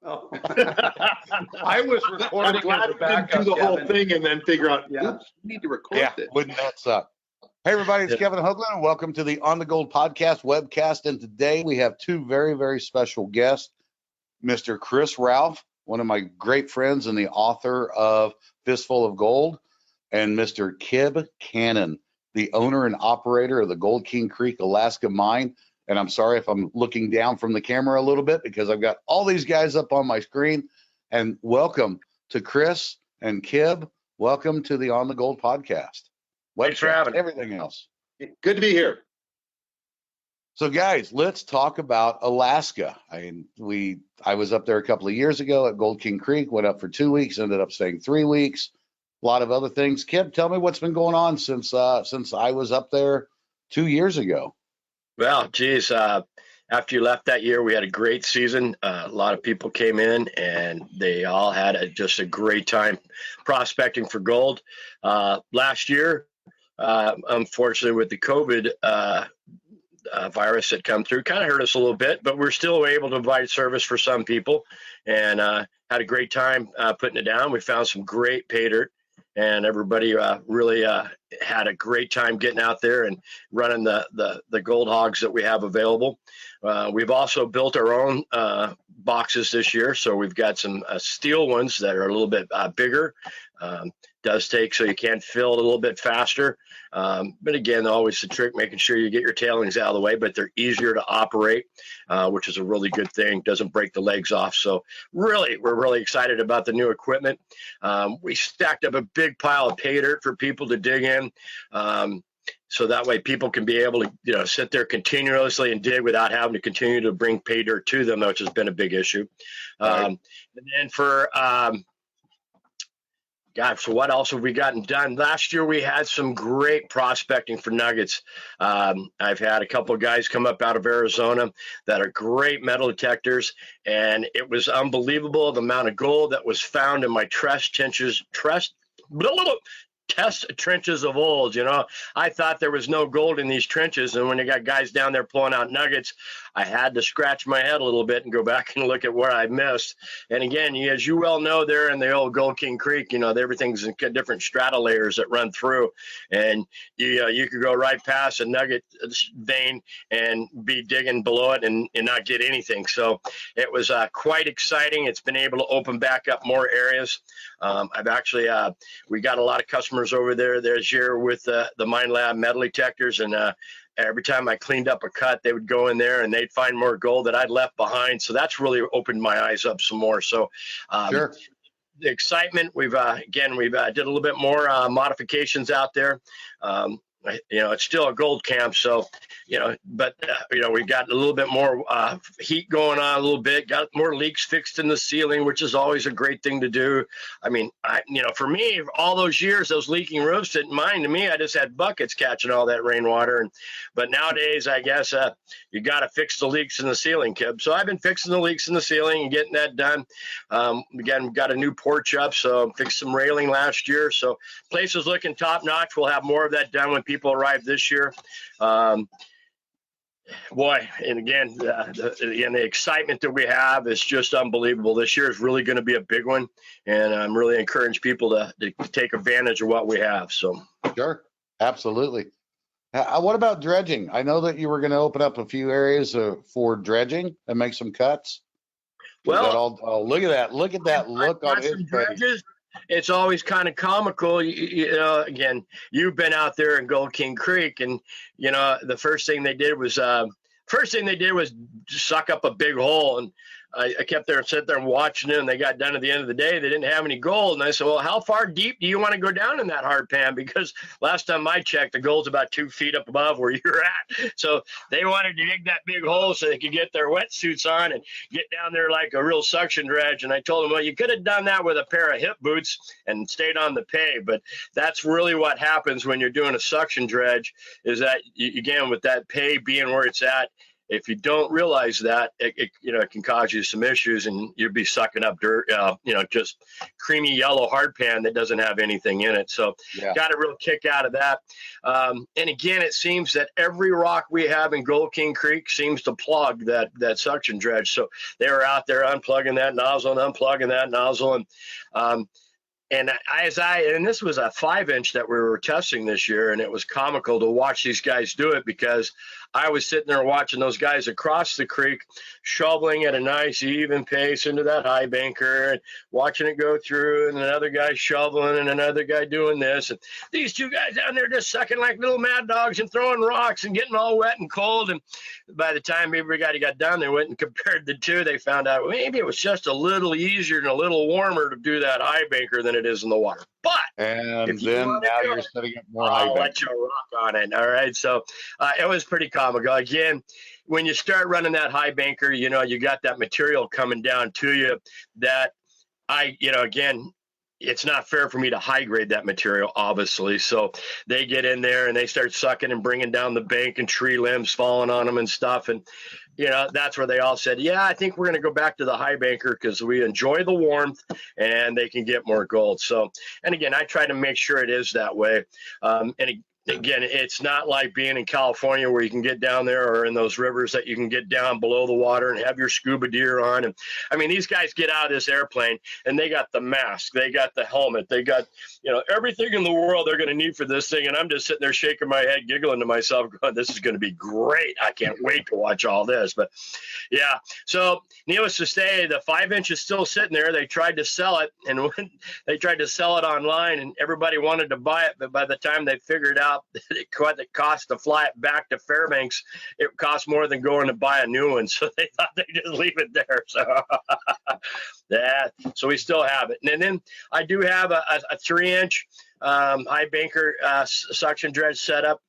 Oh. I was recording as a backup. Do the whole Kevin. thing and then figure out, Yeah. oops, we need to record this. Wouldn't that suck? Hey, everybody, it's Kevin Hoagland, and welcome to the On the Gold podcast, Webcast. And today we have two very, very special guests, Mr. Chris Ralph, one of my great friends and the author of Fistful of Gold, and Mr. Kib Canyon, the owner and operator of the Gold King Creek, Alaska mine. And I'm sorry if I'm looking down from the camera a little bit because I've got all these guys up on my screen. And welcome to Chris and Kib. Welcome to the On the Gold podcast. Thanks for having me. Everything else. Good to be here. So, guys, let's talk about Alaska. I was up there a couple of years ago at Gold King Creek, went up for 2 weeks, ended up staying 3 weeks. A lot of other things. Kib, tell me what's been going on since I was up there 2 years ago. Well, geez, after you left that year, we had a great season. A lot of people came in, and they all had just a great time prospecting for gold. Last year, unfortunately, with the COVID virus that come through, kind of hurt us a little bit, but we're still able to provide service for some people, and had a great time putting it down. We found some great pay dirt, and everybody really had a great time getting out there and running the gold hogs that we have available. We've also built our own boxes this year, so we've got some steel ones that are a little bit bigger. Does take so you can fill it a little bit faster, but again, always the trick, making sure you get your tailings out of the way, but they're easier to operate, which is a really good thing. Doesn't break the legs off. So really, we're really excited about the new equipment. We stacked up a big pile of pay dirt for people to dig in, so that way people can be able to sit there continuously and dig without having to continue to bring pay dirt to them, which has been a big issue. And then for so what else have we gotten done? Last year, we had some great prospecting for nuggets. I've had a couple of guys come up out of Arizona that are great metal detectors, and it was unbelievable the amount of gold that was found in my test trenches of old. I thought there was no gold in these trenches, and when you got guys down there pulling out nuggets, I had to scratch my head a little bit and go back and look at where I missed. And again, as you well know, there in the old Gold King Creek, everything's in different strata layers that run through, and you could go right past a nugget vein and be digging below it and not get anything. So it was quite exciting. It's been able to open back up more areas. I've actually we got a lot of customers over there this year with the Mine Lab metal detectors, and every time I cleaned up a cut, they would go in there and they'd find more gold that I'd left behind. So that's really opened my eyes up some more. So Sure. The excitement, we've did a little bit more modifications out there. It's still a gold camp, so but we got a little bit more heat going on a little bit. Got more leaks fixed in the ceiling, which is always a great thing to do. I mean, for me, all those years, those leaking roofs didn't mind to me. I just had buckets catching all that rainwater, but nowadays, I guess you got to fix the leaks in the ceiling, Kib. So I've been fixing the leaks in the ceiling and getting that done. Again, we've got a new porch up, so fixed some railing last year. So place is looking top notch. We'll have more of that done when people arrive this year. And again, the excitement that we have is just unbelievable. This year is really going to be a big one, and I'm really encouraging people to take advantage of what we have. So Sure. Absolutely. What about dredging? I know that you were going to open up a few areas for dredging and make some cuts. Well, look at that. Look at that look on his face. It's always kind of comical. Again, you've been out there in Gold King Creek, and the first thing they did was suck up a big hole, and I kept there and sat there and watching it, and they got done at the end of the day. They didn't have any gold. And I said, well, how far deep do you want to go down in that hard pan? Because last time I checked, the gold's about 2 feet up above where you're at. So they wanted to dig that big hole so they could get their wetsuits on and get down there like a real suction dredge. And I told them, well, you could have done that with a pair of hip boots and stayed on the pay. But that's really what happens when you're doing a suction dredge, is that, again, with that pay being where it's at, if you don't realize that, it can cause you some issues, and you'll be sucking up dirt, just creamy yellow hardpan that doesn't have anything in it. So got a real kick out of that. And again, it seems that every rock we have in Gold King Creek seems to plug that suction dredge. So they were out there unplugging that nozzle and unplugging that nozzle. And this was a 5-inch that we were testing this year, and it was comical to watch these guys do it, because I was sitting there watching those guys across the creek shoveling at a nice even pace into that high banker and watching it go through, and another guy shoveling and another guy doing this. And these two guys down there just sucking like little mad dogs and throwing rocks and getting all wet and cold. And by the time everybody got done, they went and compared the two. They found out maybe it was just a little easier and a little warmer to do that high banker than it is in the water. But and then now you're setting up more high I'll banker. let you rock on it. All right. So it was pretty comical. Again, when you start running that high banker, you got that material coming down to you that again, it's not fair for me to high grade that material, obviously. So they get in there and they start sucking and bringing down the bank, and tree limbs falling on them and stuff. And, that's where they all said, yeah, I think we're going to go back to the high banker because we enjoy the warmth and they can get more gold. So, and again, I try to make sure it is that way. Again, it's not like being in California where you can get down there, or in those rivers that you can get down below the water and have your scuba gear on. And I mean, these guys get out of this airplane and they got the mask, they got the helmet, they got, everything in the world they're going to need for this thing. And I'm just sitting there shaking my head, giggling to myself, going, this is going to be great. I can't wait to watch all this. But yeah, so needless to say, the 5-inch is still sitting there. They tried to sell it, and when they tried to sell it online, and everybody wanted to buy it. But by the time they figured out it cost to fly it back to Fairbanks, it cost more than going to buy a new one. So they thought they'd just leave it there. So so we still have it. And then I do have a 3-inch high banker suction dredge setup.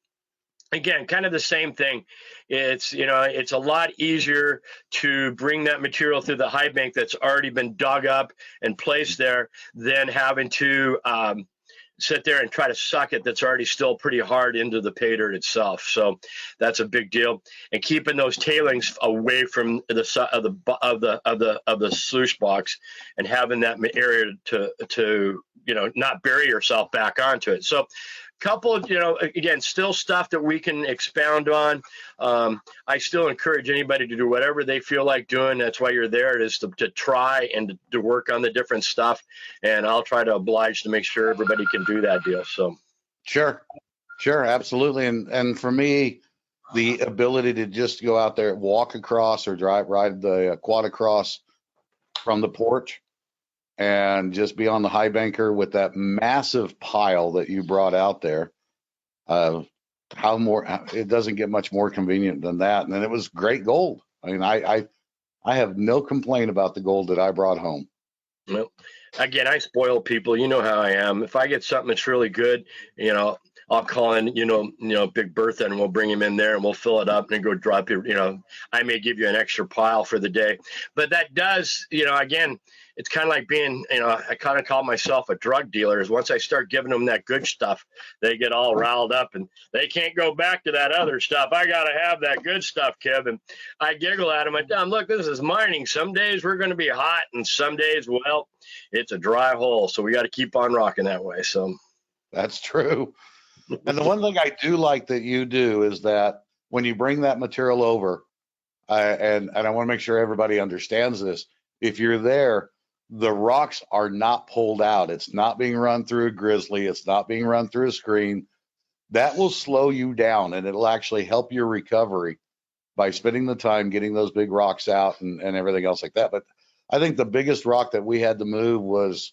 Again, kind of the same thing. It's a lot easier to bring that material through the high bank that's already been dug up and placed there than having to sit there and try to suck it that's already still pretty hard into the pay dirt itself. So that's a big deal. And keeping those tailings away from the sluice box, and having that area to not bury yourself back onto it. So couple, again, still stuff that we can expound on. I still encourage anybody to do whatever they feel like doing. That's why you're there, is to try and to work on the different stuff. And I'll try to oblige to make sure everybody can do that deal. So Sure, absolutely. And for me, the ability to just go out there, walk across, or ride the quad across from the porch, and just be on the high banker with that massive pile that you brought out there. It doesn't get much more convenient than that. And then it was great gold. I mean, I have no complaint about the gold that I brought home. Well, again, I spoil people. You know how I am. If I get something that's really good, I'll call in, Big Bertha, and we'll bring him in there and we'll fill it up and go drop it. I may give you an extra pile for the day, but that does, again, it's kind of like being, I kind of call myself a drug dealer. Is once I start giving them that good stuff, they get all riled up and they can't go back to that other stuff. I got to have that good stuff, Kib. And I giggle at them. I tell them, look, this is mining. Some days we're going to be hot, and some days, well, it's a dry hole. So we got to keep on rocking that way. So that's true. And the one thing I do like that you do is that when you bring that material over, and I want to make sure everybody understands this, if you're there, the rocks are not pulled out. It's not being run through a grizzly. It's not being run through a screen. That will slow you down, and it'll actually help your recovery by spending the time getting those big rocks out and everything else like that. But I think the biggest rock that we had to move was,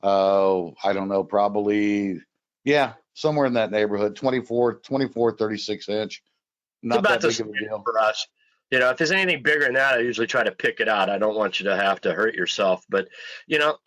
I don't know, probably, somewhere in that neighborhood, 24, 36 inch. Not about that big of a deal for us. If there's anything bigger than that, I usually try to pick it out. I don't want you to have to hurt yourself, but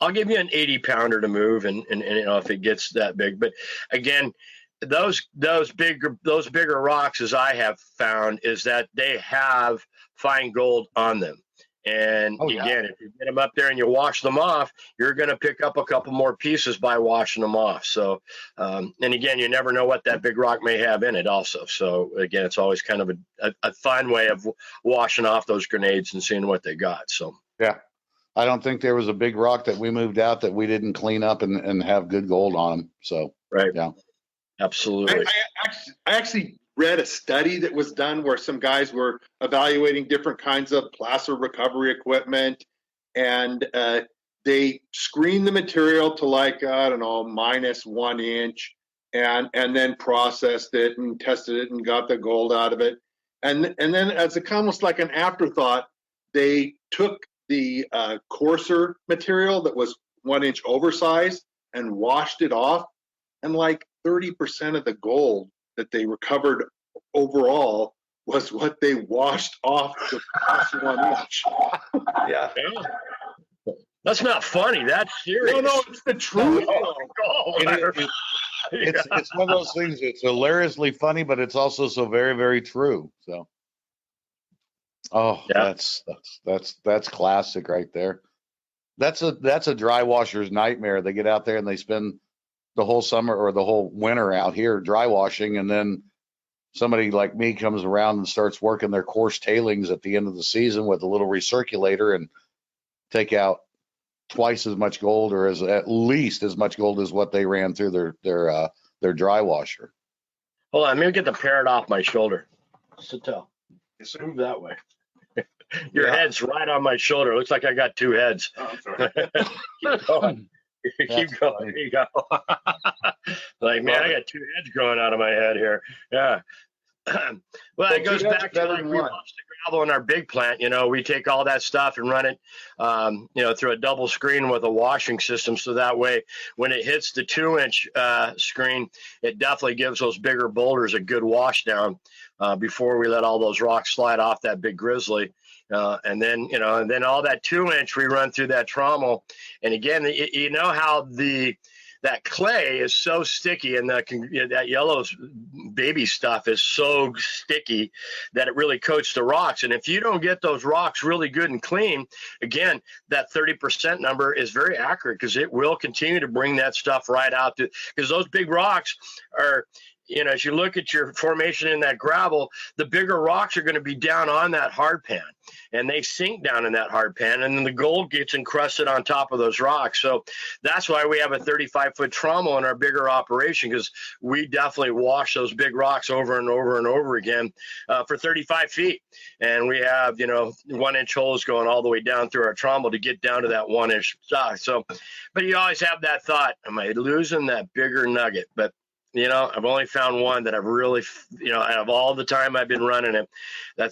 I'll give you an 80-pounder to move, and if it gets that big. But again, those bigger rocks, as I have found, is that they have fine gold on them. And Oh, yeah. again, if you get them up there and you wash them off, you're going to pick up a couple more pieces by washing them off. So, and again, you never know what that big rock may have in it also. So again, it's always kind of a fun way of washing off those grenades and seeing what they got. So, yeah. I don't think there was a big rock that we moved out that we didn't clean up and have good gold on them. So, right. Yeah. Absolutely. I actually read a study that was done where some guys were evaluating different kinds of placer recovery equipment, and they screened the material to like, I don't know, -1 inch, and then processed it and tested it and got the gold out of it. And then as almost like an afterthought, they took the coarser material that was 1 inch oversized and washed it off, and like 30% of the gold that they recovered overall was what they washed off the past 1 inch. Yeah. That's not funny. That's serious. No, it's the truth. It's one of those things. It's hilariously funny, but it's also so very, very true. So, Yeah. that's classic right there. That's a dry washer's nightmare. They get out there and they spend the whole summer or the whole winter out here dry washing, and then somebody like me comes around and starts working their coarse tailings at the end of the season with a little recirculator and take out twice as much gold, or at least as much gold as what they ran through their dry washer. Hold on, let me get the parrot off my shoulder. Sit down. Just move that way. Your head's right on my shoulder. Looks like I got two heads. Oh, I'm sorry. Keep going. Keep going. There you go. Like, man, I got two heads growing out of my head here. Yeah. Well, it goes back to like we wash the gravel in our big plant. You know, we take all that stuff and run it, through a double screen with a washing system. So that way, when it hits the 2-inch screen, it definitely gives those bigger boulders a good wash down before we let all those rocks slide off that big grizzly. And then all that 2-inch we run through that trommel. And again, you know how that clay is so sticky, and that yellow baby stuff is so sticky that it really coats the rocks. And if you don't get those rocks really good and clean, again, that 30% number is very accurate, because it will continue to bring that stuff right out because those big rocks are, as you look at your formation in that gravel, the bigger rocks are going to be down on that hard pan, and they sink down in that hard pan, and then the gold gets encrusted on top of those rocks. So that's why we have a 35-foot trommel in our bigger operation, because we definitely wash those big rocks over and over and over again for 35 feet. And we have, 1-inch holes going all the way down through our trommel to get down to that 1-inch size. So, but you always have that thought, am I losing that bigger nugget? But I've only found one that I've really, out of all the time I've been running it,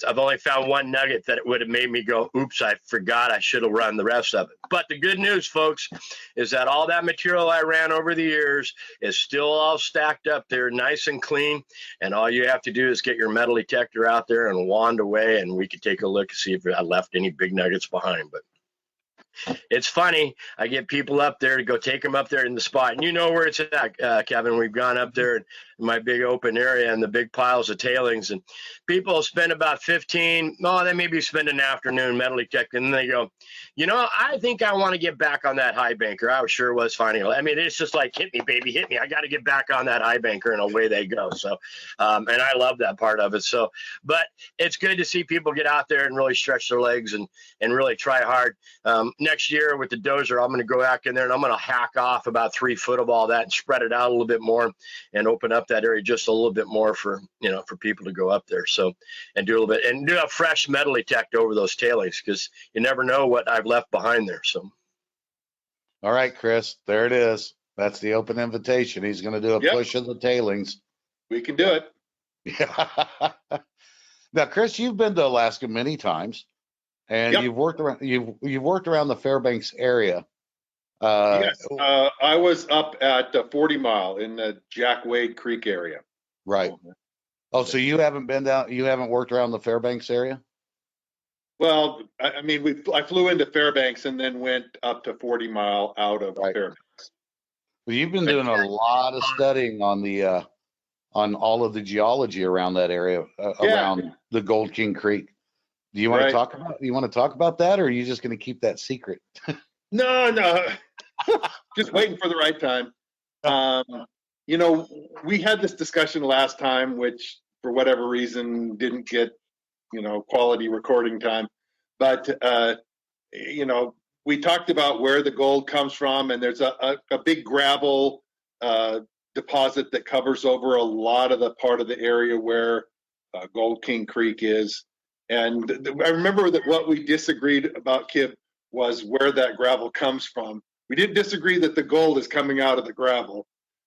I've only found one nugget that it would have made me go, oops, I forgot I should have run the rest of it. But the good news, folks, is that all that material I ran over the years is still all stacked up there, nice and clean. And all you have to do is get your metal detector out there and wand away, and we can take a look and see if I left any big nuggets behind. But it's funny. I get people up there to go take them up there in the spot. And you know where it's at, Kevin. We've gone up there in my big open area and the big piles of tailings. And people spend about they maybe spend an afternoon metal detecting. And they go, I think I want to get back on that high banker. I sure was finding it. I mean, it's just like, hit me, baby, hit me. I got to get back on that high banker, and away they go. So, and I love that part of it. So, but it's good to see people get out there and really stretch their legs and really try hard. Next year with the dozer, I'm going to go back in there and I'm going to hack off about 3 foot of all that and spread it out a little bit more and open up that area just a little bit more for people to go up there. So, and do a little bit and do a fresh metal detect over those tailings, because you never know what I've left behind there. So, all right, Chris, there it is. That's the open invitation. He's going to do a push of the tailings. We can do it. Yeah. Now, Chris, you've been to Alaska many times. And you've worked around the Fairbanks area. Yes, I was up at 40 Mile in the Jack Wade Creek area. Right. Oh, so you haven't been down? You haven't worked around the Fairbanks area? Well, I mean, I flew into Fairbanks and then went up to 40 Mile out of Fairbanks. Well, you've been doing a lot of studying on all of the geology around that area, around the Gold King Creek. Do you want Right. to talk about that, or are you just going to keep that secret? No. Just waiting for the right time. We had this discussion last time, which for whatever reason didn't get, quality recording time. But, we talked about where the gold comes from, and there's a big gravel deposit that covers over a lot of the part of the area where Gold King Creek is. And I remember that what we disagreed about, Kib, was where that gravel comes from. We didn't disagree that the gold is coming out of the gravel.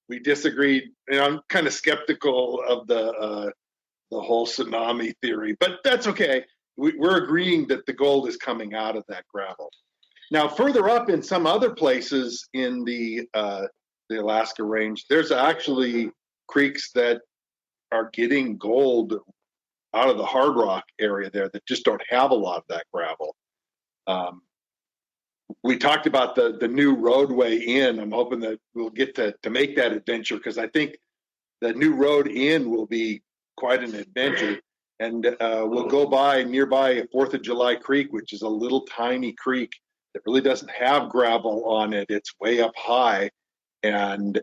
We disagreed, and I'm kind of skeptical of the whole tsunami theory, but that's okay. We're agreeing that the gold is coming out of that gravel. Now, further up in some other places in the Alaska Range, there's actually creeks that are getting gold out of the hard rock area there that just don't have a lot of that gravel. We talked about the new roadway in. I'm hoping that we'll get to make that adventure, because I think the new road in will be quite an adventure. And we'll go by nearby 4th of July Creek, which is a little tiny creek that really doesn't have gravel on it. It's way up high, and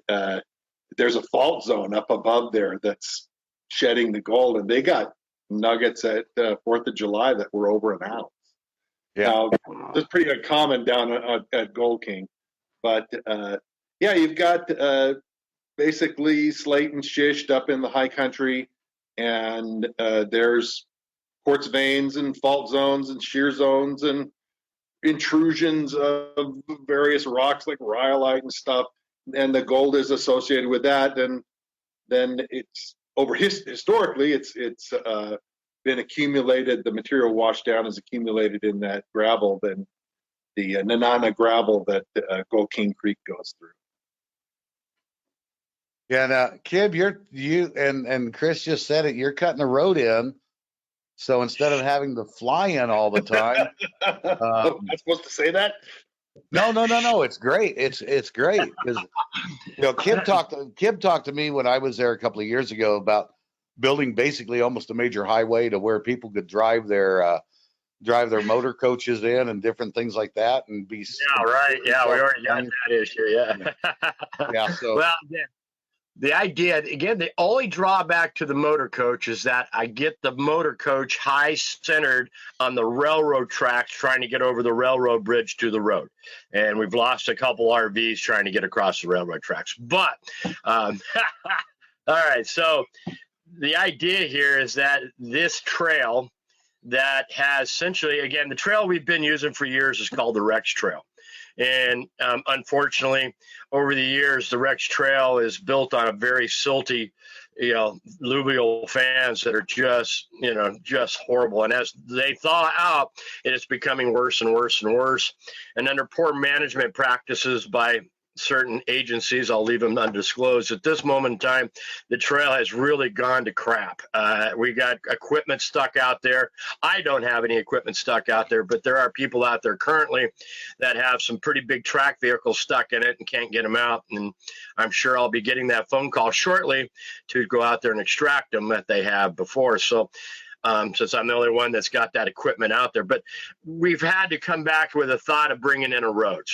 there's a fault zone up above there that's shedding the gold, and they got nuggets at 4th of July that were over an ounce. Yeah. Now, that's pretty uncommon down at Gold King. But you've got basically slate and schist up in the high country, and there's quartz veins and fault zones and shear zones and intrusions of various rocks like rhyolite and stuff, and the gold is associated with that. And then it's historically it's been accumulated, the material washed down is accumulated in that gravel, then the Nanana gravel that Gold King Creek goes through. Yeah, now, Kib, you and Chris just said it. You're cutting the road in, so instead of having to fly in all the time, I'm supposed to say that? no, it's great. It's great because Kib talked to me when I was there a couple of years ago about building basically almost a major highway to where people could drive their motor coaches in and different things like that, and be. Yeah, right. Yeah, we already got that issue. Yeah. Yeah. So well, the idea, again, the only drawback to the motor coach is that I get the motor coach high centered on the railroad tracks trying to get over the railroad bridge to the road. And we've lost a couple RVs trying to get across the railroad tracks. But, all right, so the idea here is that this trail that has essentially, again, the trail we've been using for years is called the Rex Trail. And unfortunately, over the years, the Rex Trail is built on a very silty, alluvial fans that are just horrible. And as they thaw out, it is becoming worse and worse and worse. And under poor management practices by certain agencies, I'll leave them undisclosed. At this moment in time, the trail has really gone to crap. We got equipment stuck out there. I don't have any equipment stuck out there, but there are people out there currently that have some pretty big track vehicles stuck in it and can't get them out. And I'm sure I'll be getting that phone call shortly to go out there and extract them that they have before. So since I'm the only one that's got that equipment out there. But we've had to come back with a thought of bringing in a road,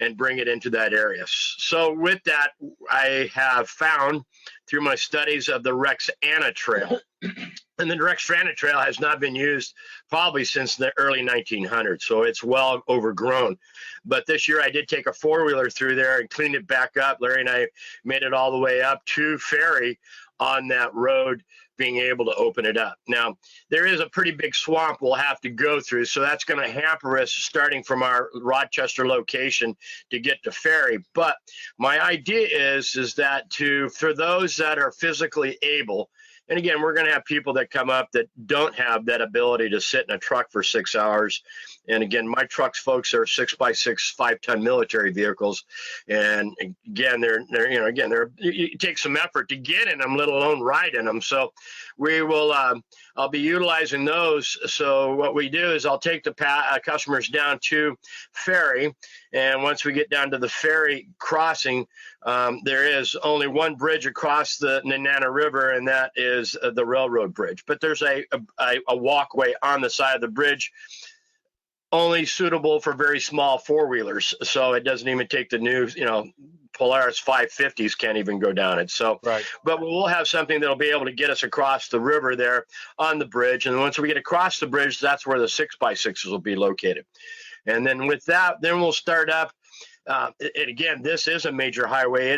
and bring it into that area. So with that, I have found through my studies of the Rex Anna Trail, and the Rex Anna Trail has not been used probably since the early 1900s, so it's well overgrown. But this year I did take a four-wheeler through there and cleaned it back up. Larry and I made it all the way up to Ferry on that road, being able to open it up. Now, there is a pretty big swamp we'll have to go through, so that's going to hamper us starting from our Rochester location to get to Ferry. But my idea is that for those that are physically able, and again, we're going to have people that come up that don't have that ability to sit in a truck for 6 hours. And again, my trucks, folks, are 6x6 5-ton military vehicles. And again, it takes some effort to get in them, let alone ride in them. So we will, I'll be utilizing those. So what we do is I'll take the customers down to Ferry. And once we get down to the Ferry crossing, there is only one bridge across the Nanana River, and that is is the railroad bridge, but there's a walkway on the side of the bridge, only suitable for very small four-wheelers. So it doesn't even take the new, Polaris 550s can't even go down it. So, Right. but we'll have something that'll be able to get us across the river there on the bridge. And once we get across the bridge, that's where the 6x6s will be located. And then with that, then we'll start up. And again, this is a major highway.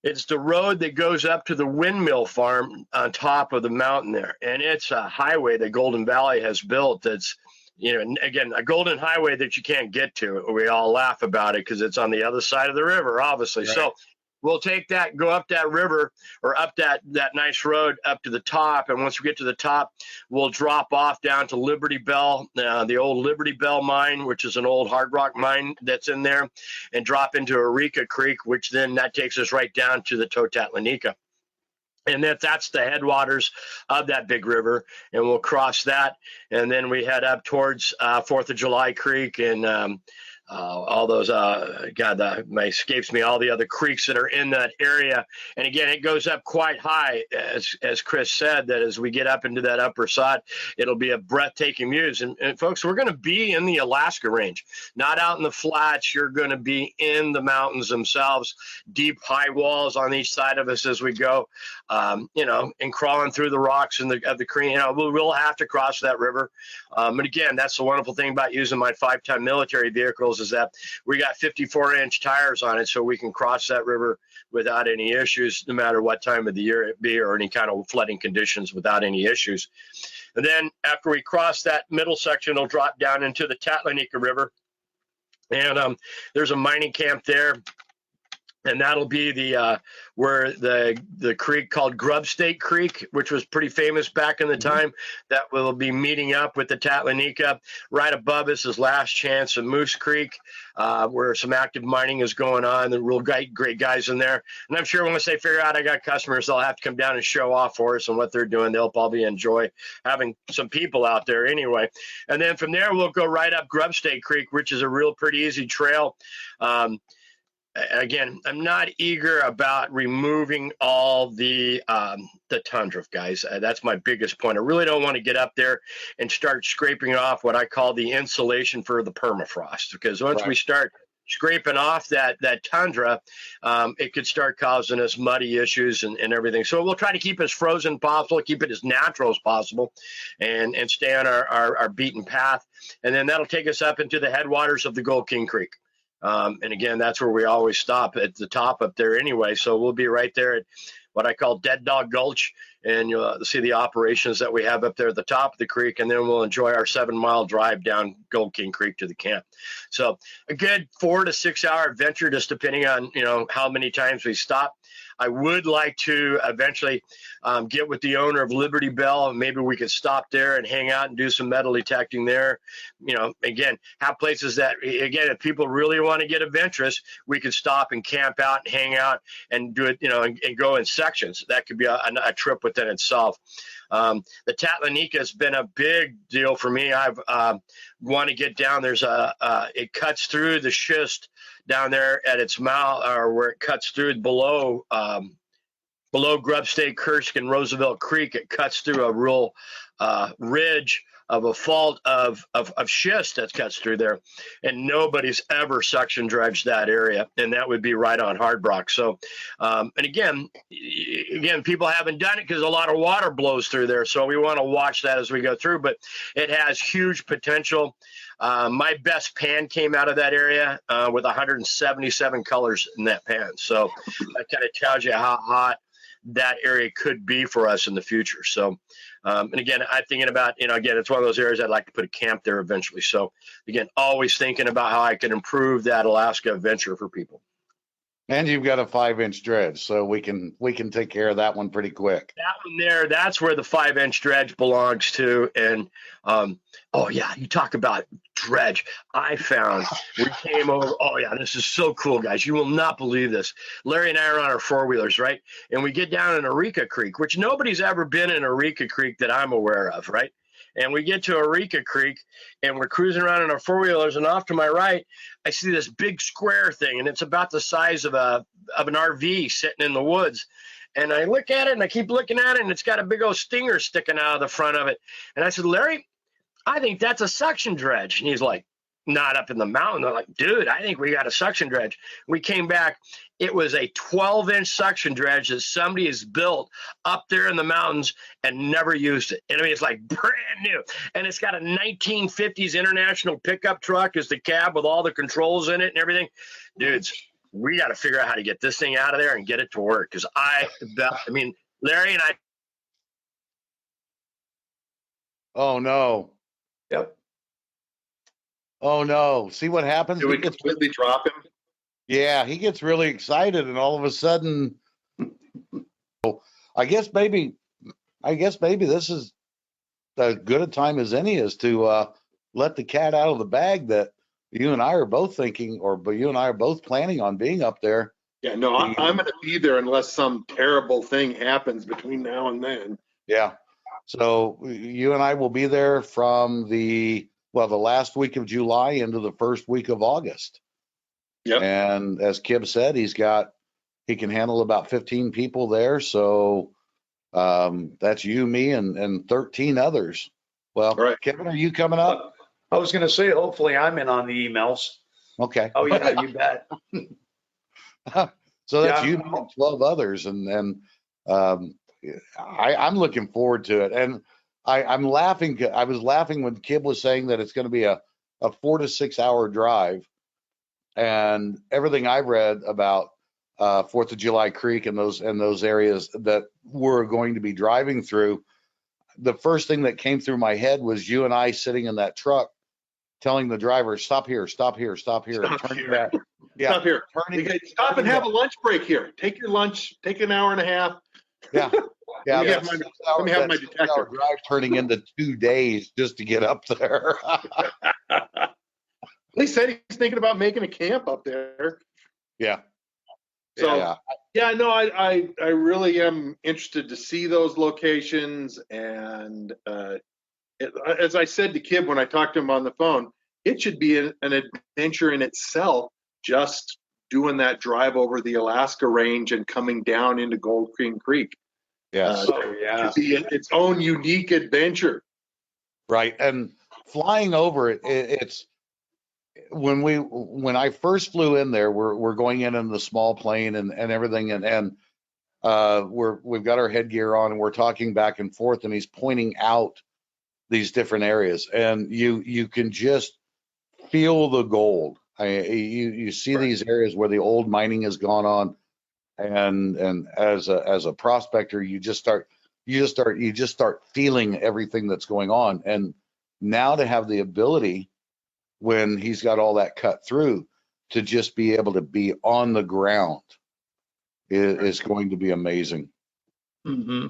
It's the road that goes up to the windmill farm on top of the mountain there. And it's a highway that Golden Valley has built that's, again, a golden highway that you can't get to. We all laugh about it because it's on the other side of the river, obviously. Right. So we'll take that, go up that river or up that nice road up to the top. And once we get to the top, we'll drop off down to Liberty Bell, the old Liberty Bell mine, which is an old hard rock mine that's in there, and drop into Eureka Creek, which then that takes us right down to the Totatlanica. And that's the headwaters of that big river. And we'll cross that. And then we head up towards 4th of July Creek and all those, escapes me, all the other creeks that are in that area. And again, it goes up quite high, as Chris said, that as we get up into that upper side, it'll be a breathtaking views. And folks, we're going to be in the Alaska range, not out in the flats. You're going to be in the mountains themselves, deep high walls on each side of us as we go, and crawling through the rocks of the creek. We'll have to cross that river. And again, that's the wonderful thing about using my 5-ton military vehicles is that we got 54-inch tires on it, so we can cross that river without any issues, no matter what time of the year it be or any kind of flooding conditions without any issues. And then after we cross that middle section, it'll drop down into the Tatlanika River. And there's a mining camp there. And that'll be where the creek called Grub State Creek, which was pretty famous back in the time, that will be meeting up with the Tatlanika. Right above us is Last Chance and Moose Creek, where some active mining is going on. The real great guys in there. And I'm sure once they figure out I got customers, they'll have to come down and show off for us and what they're doing. They'll probably enjoy having some people out there anyway. And then from there, we'll go right up Grub State Creek, which is a real pretty easy trail. Again, I'm not eager about removing all the tundra, guys. That's my biggest point. I really don't want to get up there and start scraping off what I call the insulation for the permafrost, because once we start scraping off that tundra, it could start causing us muddy issues and everything. So we'll try to keep it as frozen as possible, keep it as natural as possible, and stay on our beaten path. And then that'll take us up into the headwaters of the Gold King Creek. And again, that's where we always stop at the top up there anyway. So we'll be right there at what I call Dead Dog Gulch, and you'll see the operations that we have up there at the top of the creek. And then we'll enjoy our 7-mile drive down Gold King Creek to the camp. So a good 4 to 6 hour adventure, just depending on, how many times we stop. I would like to eventually get with the owner of Liberty Bell, and maybe we could stop there and hang out and do some metal detecting there. Again, have places that, again, if people really want to get adventurous, we could stop and camp out and hang out and do it, and go in sections. That could be a trip within itself. The Tatlanika has been a big deal for me. I've want to get down. There's it cuts through the schist down there at its mouth, or where it cuts through below Grub State, Kursk, and Roosevelt Creek. It cuts through a real ridge of a fault of schist that cuts through there, and nobody's ever suction dredged that area, and that would be right on hard rock. So, and again, people haven't done it because a lot of water blows through there, so we want to watch that as we go through, but it has huge potential. My best pan came out of that area with 177 colors in that pan, so that kind of tells you how hot that area could be for us in the future. So, and again, I'm thinking about, again, it's one of those areas I'd like to put a camp there eventually. So again, always thinking about how I can improve that Alaska adventure for people. And you've got a 5-inch dredge, so we can take care of that one pretty quick. That one there, that's where the 5-inch dredge belongs to. And oh yeah, you talk about dredge. I found, we came over, oh yeah, this is so cool, guys. You will not believe this. Larry and I are on our 4-wheelers, right? And we get down in Eureka Creek, which nobody's ever been in Eureka Creek that I'm aware of, right? And we get to Eureka Creek, and we're cruising around in our 4-wheelers, and off to my right, I see this big square thing, and it's about the size of an RV sitting in the woods. And I look at it and I keep looking at it and it's got a big old stinger sticking out of the front of it. And I said, Larry, I think that's a suction dredge. And he's like, not up in the mountain. They're like, dude, I think we got a suction dredge. We came back. It was a 12-inch suction dredge that somebody has built up there in the mountains and never used it. And I mean, it's like brand new. And it's got a 1950s International pickup truck as the cab with all the controls in it and everything. Dudes, we got to figure out how to get this thing out of there and get it to work. Because I mean, Larry and I. Oh, no. Yep. Oh, no. See what happens? Do we completely drop him? Yeah, he gets really excited, and all of a sudden, I guess maybe this is as good a time as any is to let the cat out of the bag that you and I are both thinking, but you and I are both planning on being up there. Yeah, no, I'm going to be there unless some terrible thing happens between now and then. Yeah. So you and I will be there from the last week of July into the first week of August. Yep. And as Kib said, he can handle about 15 people there. So that's you, me, and 13 others. Well, Right. Kevin, are you coming up? I was going to say, hopefully I'm in on the emails. Okay. Oh, yeah, you bet. So that's Yeah. you and 12 others. And I'm looking forward to it. And I'm laughing. I was laughing when Kib was saying that it's going to be a 4 to 6 hour drive. And everything I've read about 4th of July Creek and those areas that we're going to be driving through, the first thing that came through my head was you and I sitting in that truck telling the driver, stop here, stop here, stop here. Stop turning here. back. Yeah, Stop here. Stop and have a lunch break here. Take your lunch. Take an hour and a half. Yeah. Yeah. Let me have my that detector. 6 hour drive turning into 2 days just to get up there. He said he's thinking about making a camp up there. Yeah. So yeah, no, I really am interested to see those locations. And as I said to Kib when I talked to him on the phone, it should be an adventure in itself, just doing that drive over the Alaska range and coming down into Gold Creek. Yes. Oh, yeah. To be its own unique adventure. Right. And flying over it, it's when I first flew in there, we're going in the small plane and everything, and we've got our headgear on and we're talking back and forth, and he's pointing out these different areas, and you can just feel the gold. You see these areas where the old mining has gone on, and as a prospector, you just start feeling everything that's going on. And now to have the ability, when he's got all that cut through, to just be able to be on the ground is going to be amazing. Mm-hmm.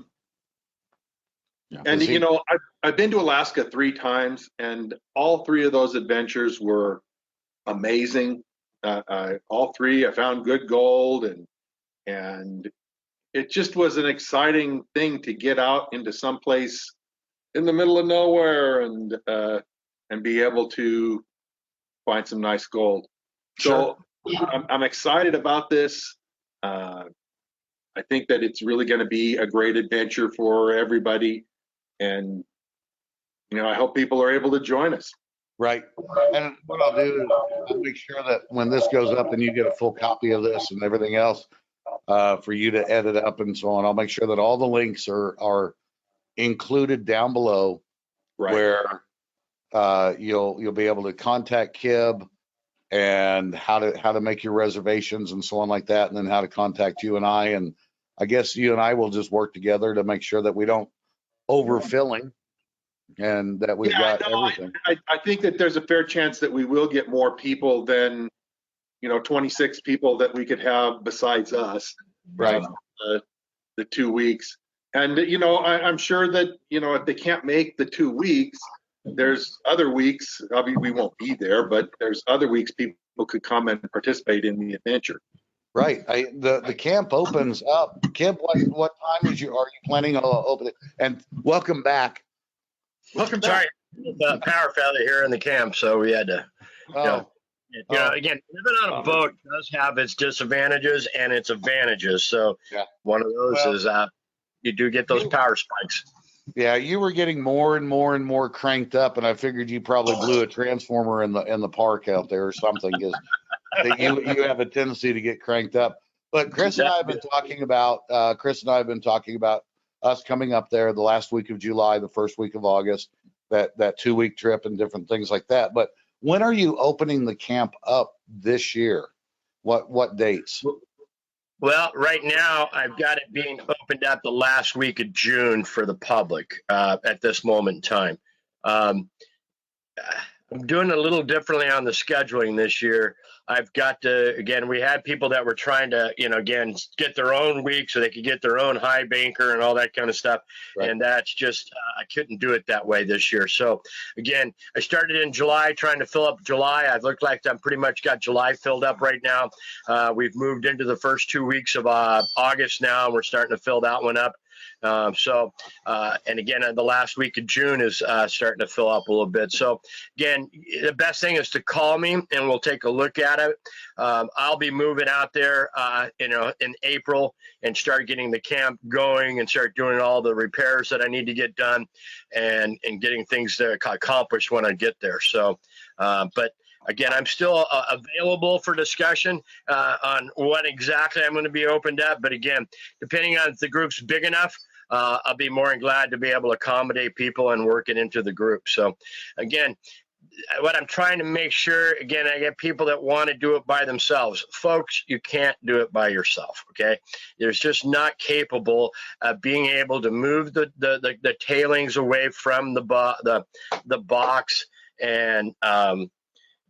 Yeah, And you know, I've been to Alaska 3 times, and all 3 of those adventures were amazing. All 3, I found good gold, and it just was an exciting thing to get out into some place in the middle of nowhere and be able to find some nice gold. So I'm excited about this. I think that it's really going to be a great adventure for everybody. And, you know, I hope people are able to join us. Right. And what I'll do is I'll make sure that when this goes up and you get a full copy of this and everything else, for you to edit up and so on, I'll make sure that all the links are included down below, Right. where you'll be able to contact Kib and how to make your reservations and so on like that, and then how to contact you and I. And I guess you and I will just work together to make sure that we don't overfilling and that we've got everything. I think that there's a fair chance that we will get more people than, 26 people that we could have besides us. Right. The 2 weeks. And, I'm sure that, if they can't make the 2 weeks, there's other weeks. Obviously, we won't be there, but there's other weeks people could come and participate in the adventure. Right. The camp opens up. Kib, what time are you planning on opening? And welcome back. Welcome back. Sorry, the power failure here in the camp, so we had to. Oh, You know, again, living on a boat does have its disadvantages and its advantages. So Yeah. one of those is you do get those power spikes. Yeah, you were getting more and more and more cranked up, and I figured you probably blew a transformer in the park out there or something, because you have a tendency to get cranked up. But Chris and I have been talking about us coming up there the last week of July, the first week of August, that 2-week trip and different things like that. But when are you opening the camp up this year? What dates? Well, right now I've got it being opened up the last week of June for the public at this moment in time. I'm doing a little differently on the scheduling this year. I've got to, again, we had people that were trying to, again, get their own week so they could get their own high banker and all that kind of stuff. Right. And that's just, I couldn't do it that way this year. So again, I started in July trying to fill up July. I've looked like I'm pretty much got July filled up right now. We've moved into the first 2 weeks of August now, and we're starting to fill that one up. And again, the last week of June is starting to fill up a little bit. So again, the best thing is to call me and we'll take a look at it. I'll be moving out there, in April and start getting the camp going and start doing all the repairs that I need to get done and getting things accomplished when I get there. So, but again, I'm still available for discussion on what exactly I'm going to be opened up. But again, depending on if the group's big enough, I'll be more than glad to be able to accommodate people and work it into the group. So again, what I'm trying to make sure, again, I get people that want to do it by themselves. Folks, you can't do it by yourself, okay? You're just not capable of being able to move the tailings away from the box and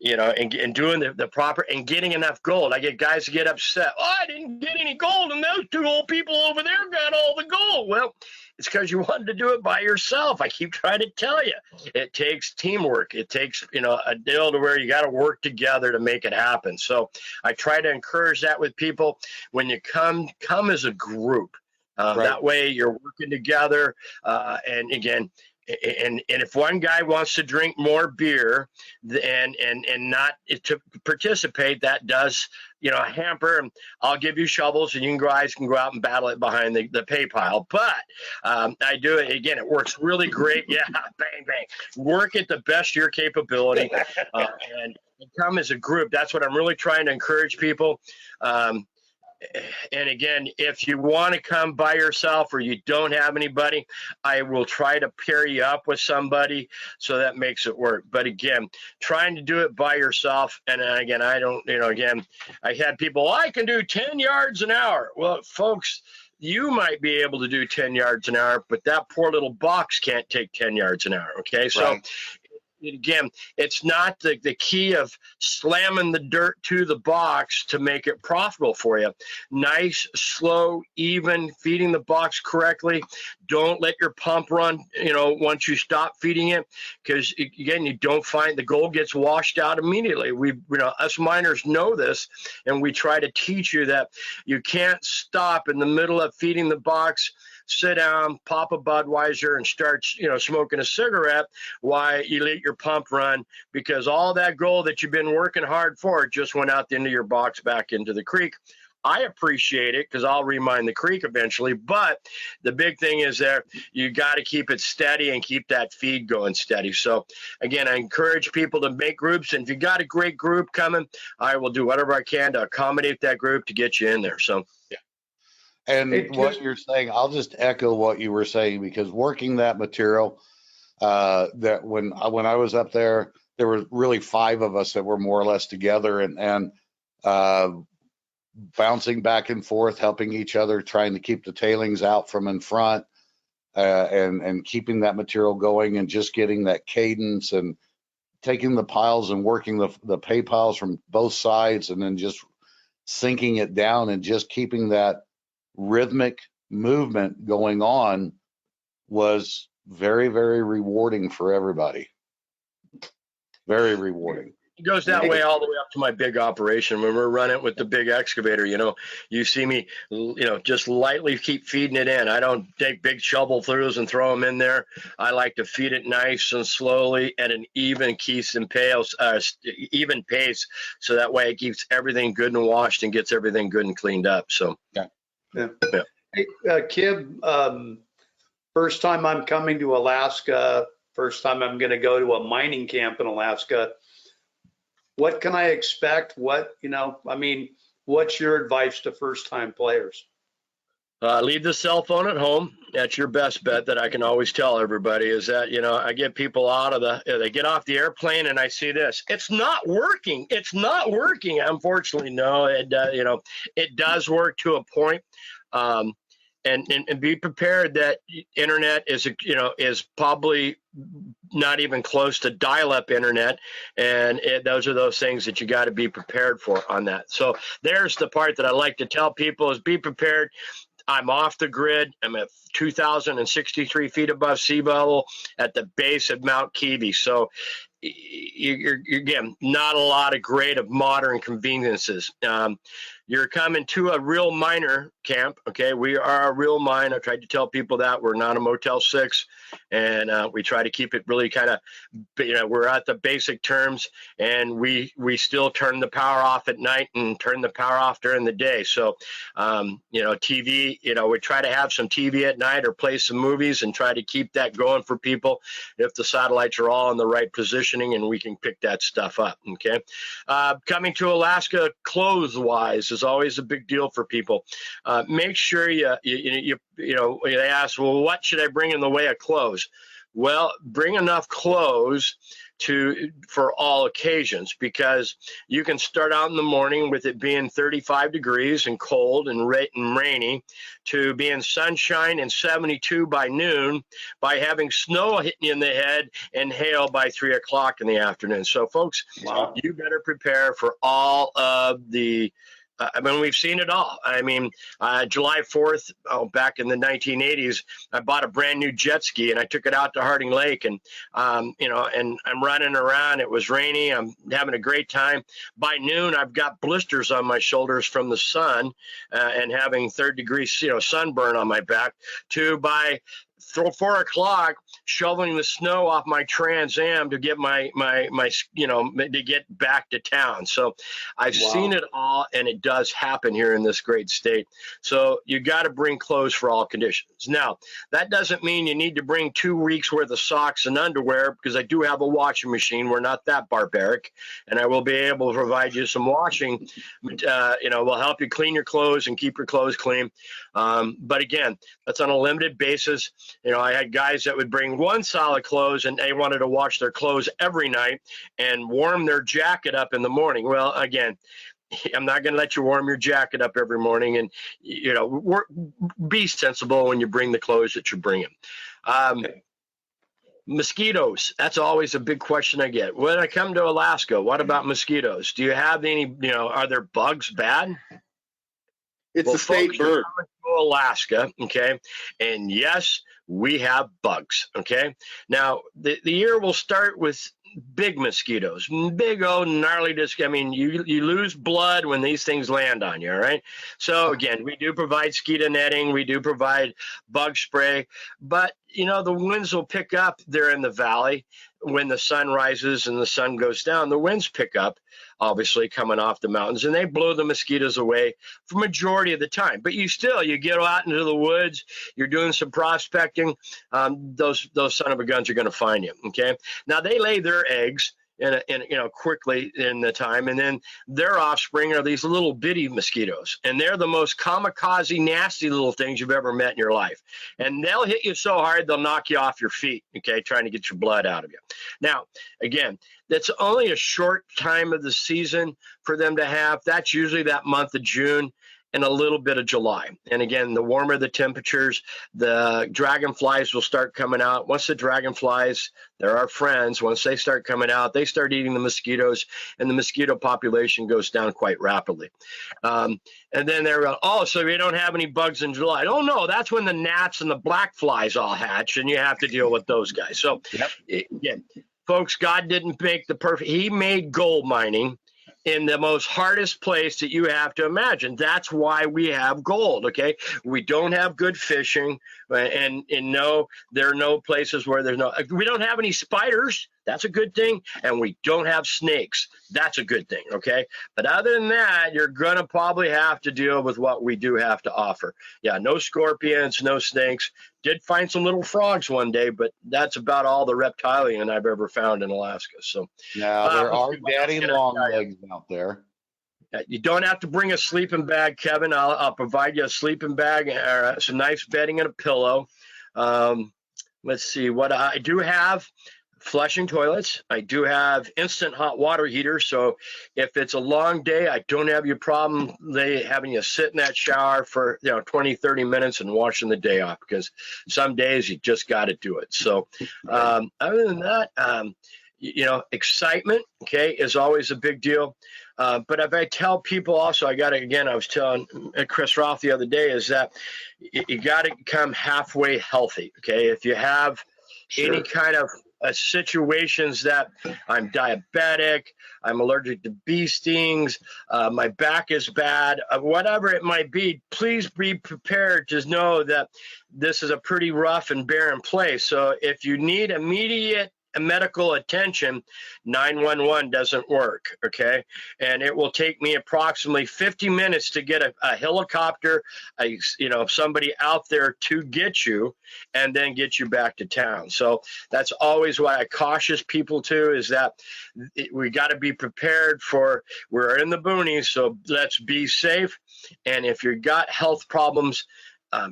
and doing the proper and getting enough gold. I get guys to get upset. Oh, I didn't get any gold, and those two old people over there got all the gold. Well, it's because you wanted to do it by yourself. I keep trying to tell you, it takes teamwork. It takes, a deal to where you got to work together to make it happen. So I try to encourage that with people. When you come as a group. Right. That way you're working together. And again, and if one guy wants to drink more beer and not to participate, that does hamper. And I'll give you shovels, and you guys can go out and battle it behind the pay pile. But I do it again. It works really great. Yeah, bang bang. Work at the best of your capability, and come as a group. That's what I'm really trying to encourage people. And again, if you want to come by yourself or you don't have anybody, I will try to pair you up with somebody so that makes it work. But again, trying to do it by yourself. And again, I don't, again, I had people, I can do 10 yards an hour. Well, folks, you might be able to do 10 yards an hour, but that poor little box can't take 10 yards an hour. Okay. So right. Again, it's not the key of slamming the dirt to the box to make it profitable for you. Nice, slow, even, feeding the box correctly. Don't let your pump run, once you stop feeding it, because again, you don't find the gold gets washed out immediately. Us miners know this, and we try to teach you that you can't stop in the middle of feeding the box, sit down, pop a Budweiser, and start, smoking a cigarette while you let your pump run, because all that gold that you've been working hard for just went out the end of your box back into the creek. I appreciate it because I'll remine the creek eventually, but the big thing is there, you got to keep it steady and keep that feed going steady. So again, I encourage people to make groups, and if you got a great group coming, I will do whatever I can to accommodate that group to get you in there. So yeah. And what you're saying, I'll just echo what you were saying, because working that material, that when I was up there, there were really 5 of us that were more or less together and bouncing back and forth, helping each other, trying to keep the tailings out from in front, and keeping that material going, and just getting that cadence and taking the piles and working the pay piles from both sides, and then just sinking it down and just keeping that rhythmic movement going on was very, very rewarding for everybody. Very rewarding. It goes that way all the way up to my big operation. When we're running with the big excavator, you see me, just lightly keep feeding it in. I don't take big shovel throughs and throw them in there. I like to feed it nice and slowly at an even even pace, so that way it keeps everything good and washed and gets everything good and cleaned up. So, Yeah. Hey, Kib, first time I'm coming to Alaska, first time I'm going to go to a mining camp in Alaska. What can I expect? What's your advice to first-time players? Leave the cell phone at home. That's your best bet. That I can always tell everybody is that, I get people they get off the airplane and I see this. It's not working. It's not working. Unfortunately, no, it does work to a point. And be prepared that internet is probably not even close to dial-up internet, and those are those things that you got to be prepared for on that. So there's the part that I like to tell people is be prepared. I'm off the grid. I'm at 2,063 feet above sea level at the base of Mount Kib. So you're again, not a lot of great of modern conveniences. You're coming to a real miner camp. Okay, we are a real mine. I tried to tell people that we're not a Motel 6, and we try to keep it really kind of, we're at the basic terms, and we still turn the power off at night and turn the power off during the day. So, TV, we try to have some TV at night or play some movies and try to keep that going for people if the satellites are all in the right positioning and we can pick that stuff up. Okay, coming to Alaska clothes-wise is always a big deal for people. Make sure they ask, well, what should I bring in the way of clothes? Well, bring enough clothes for all occasions, because you can start out in the morning with it being 35 degrees and cold and rainy, to being sunshine and 72 by noon, by having snow hitting you in the head and hail by 3 o'clock in the afternoon. So folks, Wow. You better prepare for all of the we've seen it all. July 4th, back in the 1980s, I bought a brand new jet ski and I took it out to Harding Lake, and and I'm running around. It was rainy. I'm having a great time. By noon, I've got blisters on my shoulders from the sun and having 3rd-degree sunburn on my back. By 4 o'clock, shoveling the snow off my Trans Am to get to get back to town. So I've seen it all, and it does happen here in this great state. So you got to bring clothes for all conditions. Now, that doesn't mean you need to bring 2 weeks worth of socks and underwear, because I do have a washing machine. We're not that barbaric, and I will be able to provide you some washing. Will help you clean your clothes and keep your clothes clean. But again, that's on a limited basis. I had guys that would bring one solid clothes and they wanted to wash their clothes every night and warm their jacket up in the morning. Well, again, I'm not going to let you warm your jacket up every morning, and be sensible when you bring the clothes that you're bringing. Mosquitoes, that's always a big question I get. When I come to Alaska, what about mosquitoes? Do you have any, are there bugs bad? It's a state bird. Alaska, okay, and yes, we have bugs, okay. Now the year will start with big mosquitoes, big old gnarly you lose blood when these things land on you, all right? So again, we do provide mosquito netting, we do provide bug spray, but the winds will pick up there in the valley when the sun rises and the sun goes down. The winds pick up, obviously, coming off the mountains, and they blow the mosquitoes away for majority of the time. But you get out into the woods, you're doing some prospecting, those son of a guns are going to find you. Okay, now they lay their eggs quickly in the time, and then their offspring are these little bitty mosquitoes, and they're the most kamikaze, nasty little things you've ever met in your life, and they'll hit you so hard they'll knock you off your feet, okay, trying to get your blood out of you. Now, again, that's only a short time of the season for them to have. That's usually that month of June and a little bit of July. And again, the warmer the temperatures, the dragonflies will start coming out. Once the dragonflies, they're our friends, once they start coming out, they start eating the mosquitoes, and the mosquito population goes down quite rapidly. And then they're, so we don't have any bugs in July. Oh no, that's when the gnats and the black flies all hatch, and you have to deal with those guys. So again, folks, God didn't make the perfect. He made gold mining in the most hardest place that you have to imagine. That's why we have gold. Okay, we don't have good fishing, and no, there are no places where we don't have any spiders. That's a good thing, and we don't have snakes. That's a good thing. Okay, but other than that, you're gonna probably have to deal with what we do have to offer. Yeah, no scorpions, no snakes. Did find some little frogs one day, but that's about all the reptilian I've ever found in Alaska. So Now there are daddy long legs out there. you don't have to bring a sleeping bag, Kevin. I'll provide you a sleeping bag or some nice bedding and a pillow. Let's see what I do have. Flushing toilets. I do have instant hot water heaters. So if it's a long day, I don't have your problem having you sit in that shower for 20, 30 minutes and washing the day off, because some days you just got to do it. So other than that, excitement, okay, is always a big deal. But if I tell people also, I was telling Chris Ralph the other day, is that you got to come halfway healthy. Okay. If you have any kind of situations that I'm diabetic, I'm allergic to bee stings, my back is bad, whatever it might be, please be prepared to know that this is a pretty rough and barren place. So if you need immediate medical attention, 911 doesn't work, okay? And it will take me approximately 50 minutes to get a helicopter, somebody out there to get you and then get you back to town. So that's always why I cautious people too, is that we got to be prepared we're in the boonies, so let's be safe. And if you've got health problems,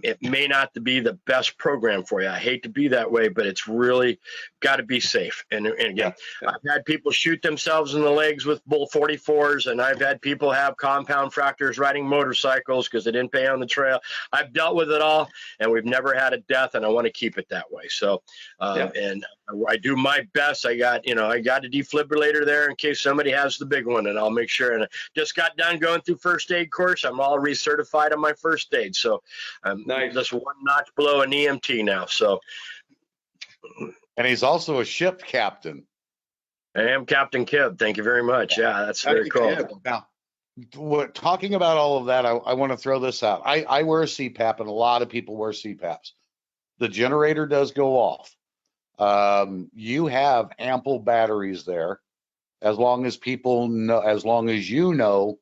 it may not be the best program for you. I hate to be that way, but it's really got to be safe. And again, I've had people shoot themselves in the legs with Bull 44s, and I've had people have compound fractures riding motorcycles because they didn't pay on the trail. I've dealt with it all, and we've never had a death, and I want to keep it that way. So, and I do my best. I got a defibrillator there in case somebody has the big one, and I'll make sure. And I just got done going through first aid course. I'm all recertified on my first aid. So I'm just one notch below an EMT now. So, and he's also a ship captain. I am Captain Kib. Thank you very much. Yeah, that's very cool. Now, talking about all of that, I want to throw this out. I wear a CPAP, and a lot of people wear CPAPs. The generator does go off. You have ample batteries there, as long as people know, as long as you know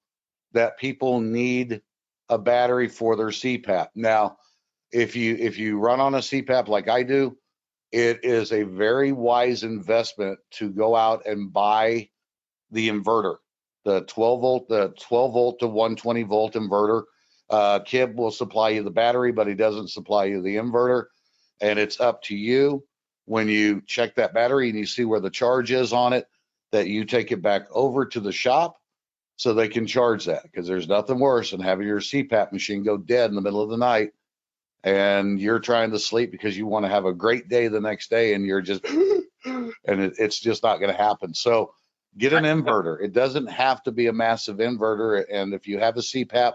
that people need a battery for their CPAP. Now, if you run on a CPAP like I do, it is a very wise investment to go out and buy the inverter, the 12 volt to 120 volt inverter. Kib will supply you the battery, but he doesn't supply you the inverter. And it's up to you, when you check that battery and you see where the charge is on it, that you take it back over to the shop so they can charge that, because there's nothing worse than having your CPAP machine go dead in the middle of the night and you're trying to sleep because you want to have a great day the next day, and you're just and it's just not going to happen. So get an inverter. It doesn't have to be a massive inverter. And if you have a CPAP,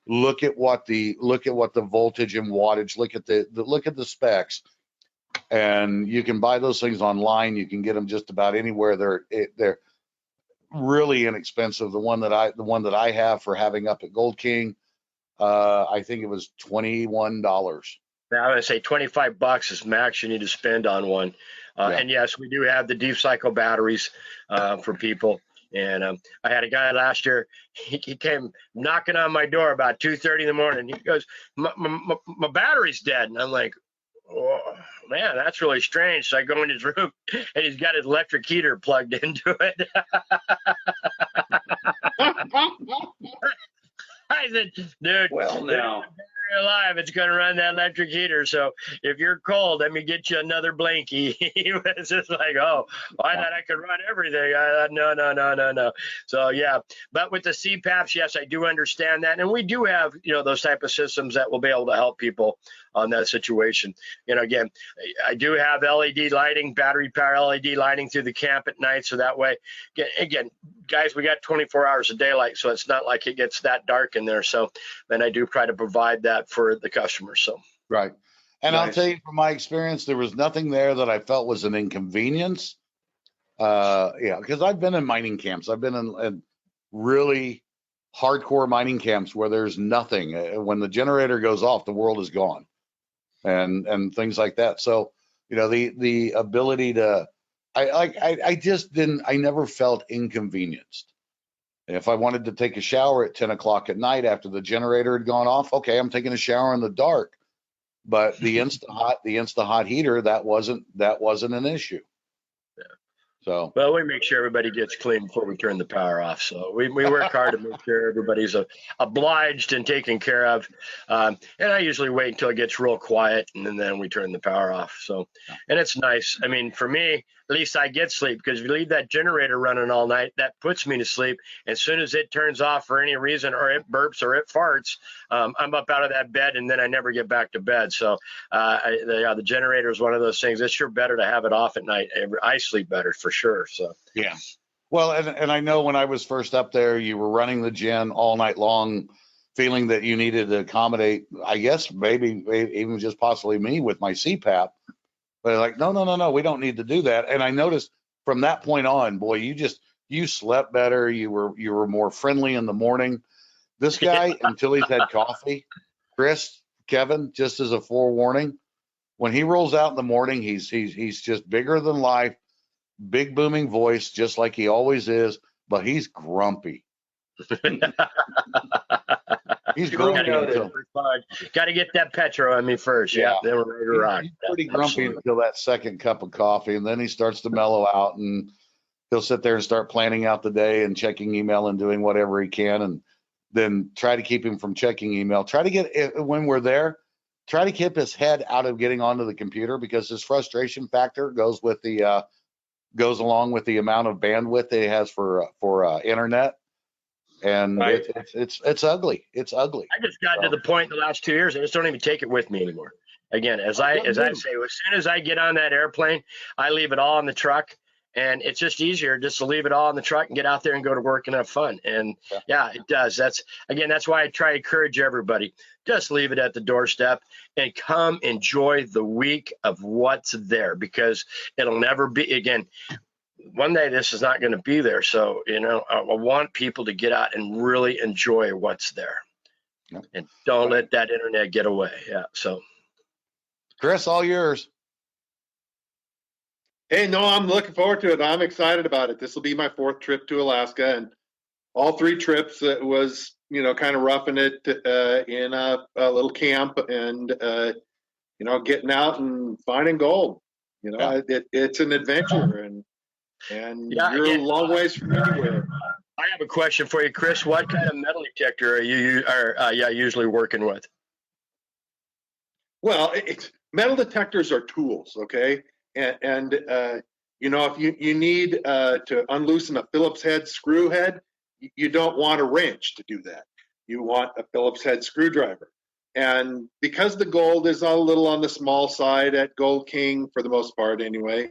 look at what the voltage and wattage, look at the specs, and you can buy those things online. You can get them just about anywhere. They're really inexpensive. The one that I have for having up at Gold King, I think it was $21. Now, I would say $25 is max you need to spend on one. And yes, we do have the deep cycle batteries for people. And I had a guy last year, he came knocking on my door about 2:30 in the morning. He goes, my battery's dead. And I'm like, oh, man, that's really strange. So I go in his room, and he's got his electric heater plugged into it. I said, dude, Well, now you're alive, it's going to run that electric heater. So if you're cold, let me get you another blankie. He was just like, oh, I thought I could run everything. I thought, no. So, yeah. But with the CPAPs, yes, I do understand that. And we do have, those type of systems that will be able to help people on that situation. Again, I do have LED lighting, battery power LED lighting through the camp at night. So that way, again, guys, we got 24 hours of daylight, so it's not like it gets that dark in there. So then I do try to provide that for the customers. So right. And Nice. I'll tell you from my experience, there was nothing there that I felt was an inconvenience. Yeah, because I've been in mining camps. I've been in really hardcore mining camps where there's nothing. When the generator goes off, the world is gone, and things like that. So, you know, the ability to, I just didn't. I never felt inconvenienced. If I wanted to take a shower at 10 o'clock at night after the generator had gone off, okay, I'm taking a shower in the dark. But the Insta hot heater, that wasn't an issue. So, Well, we make sure everybody gets clean before we turn the power off. So we work hard to make sure everybody's obliged and taken care of. And I usually wait until it gets real quiet, and then we turn the power off. So, and it's nice. I mean, for me, at least I get sleep, because if you leave that generator running all night, that puts me to sleep. As soon as it turns off for any reason, or it burps or it farts, I'm up out of that bed, and then I never get back to bed. So the generator is one of those things. It's sure better to have it off at night. I sleep better for sure. So yeah. Well, and I know when I was first up there, you were running the gen all night long, feeling that you needed to accommodate, I guess, maybe even just possibly me with my CPAP. But like, no, we don't need to do that. And I noticed from that point on, boy, you slept better. You were more friendly in the morning. This guy, until he's had coffee, Kevin, just as a forewarning, when he rolls out in the morning, he's just bigger than life, big booming voice, just like he always is, but he's grumpy. He's grumpy. Got to get that petro on me first. Yeah, then we're ready to rock. He's pretty grumpy until that second cup of coffee, and then he starts to mellow out, and he'll sit there and start planning out the day and checking email and doing whatever he can, and then try to keep him from checking email. Try to get, when we're there, try to keep his head out of getting onto the computer, because his frustration factor goes along with the amount of bandwidth that he has for internet. And right. It's ugly. It's ugly. I just got to the point in the last 2 years, I just don't even take it with me anymore. Again, as I say, as soon as I get on that airplane, I leave it all in the truck, and it's just easier just to leave it all in the truck and get out there and go to work and have fun. And yeah, it does. That's why I try to encourage everybody. Just leave it at the doorstep and come enjoy the week of what's there, because it'll never be again. One day this is not going to be there. So, you know, I want people to get out and really enjoy what's there, and don't let that internet get away. Yeah. So, Chris, all yours. Hey, no, I'm looking forward to it. I'm excited about it. This will be my 4th trip to Alaska, and all 3 trips it was, you know, kind of roughing it in a little camp, and you know, getting out and finding gold. You know, it's an adventure, and you're a long ways from anywhere. I have a question for you, Chris. What kind of metal detector are you usually working with? Well, metal detectors are tools, okay? And you know, if you need to unloosen a Phillips head screw head, you don't want a wrench to do that. You want a Phillips head screwdriver. And because the gold is a little on the small side at Gold King, for the most part anyway,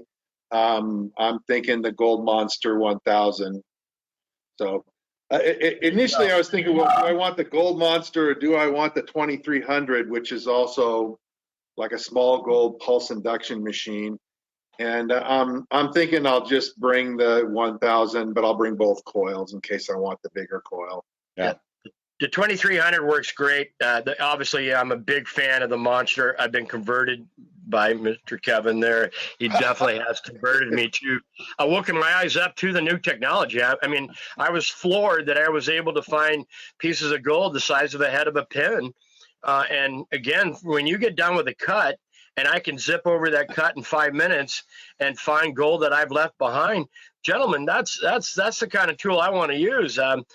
I'm thinking the Gold Monster 1000. So initially I was thinking, well, do I want the Gold Monster, or do I want the 2300, which is also like a small gold pulse induction machine? And I'm thinking I'll just bring the 1000, but I'll bring both coils in case I want the bigger coil. Yeah. The 2300 works great. Obviously, I'm a big fan of the Monster. I've been converted by Mr. Kevin there. He definitely has converted me to woken my eyes up to the new technology. I mean, I was floored that I was able to find pieces of gold the size of the head of a pin. And again, when you get done with a cut, and I can zip over that cut in 5 minutes and find gold that I've left behind, gentlemen, that's the kind of tool I want to use. I'm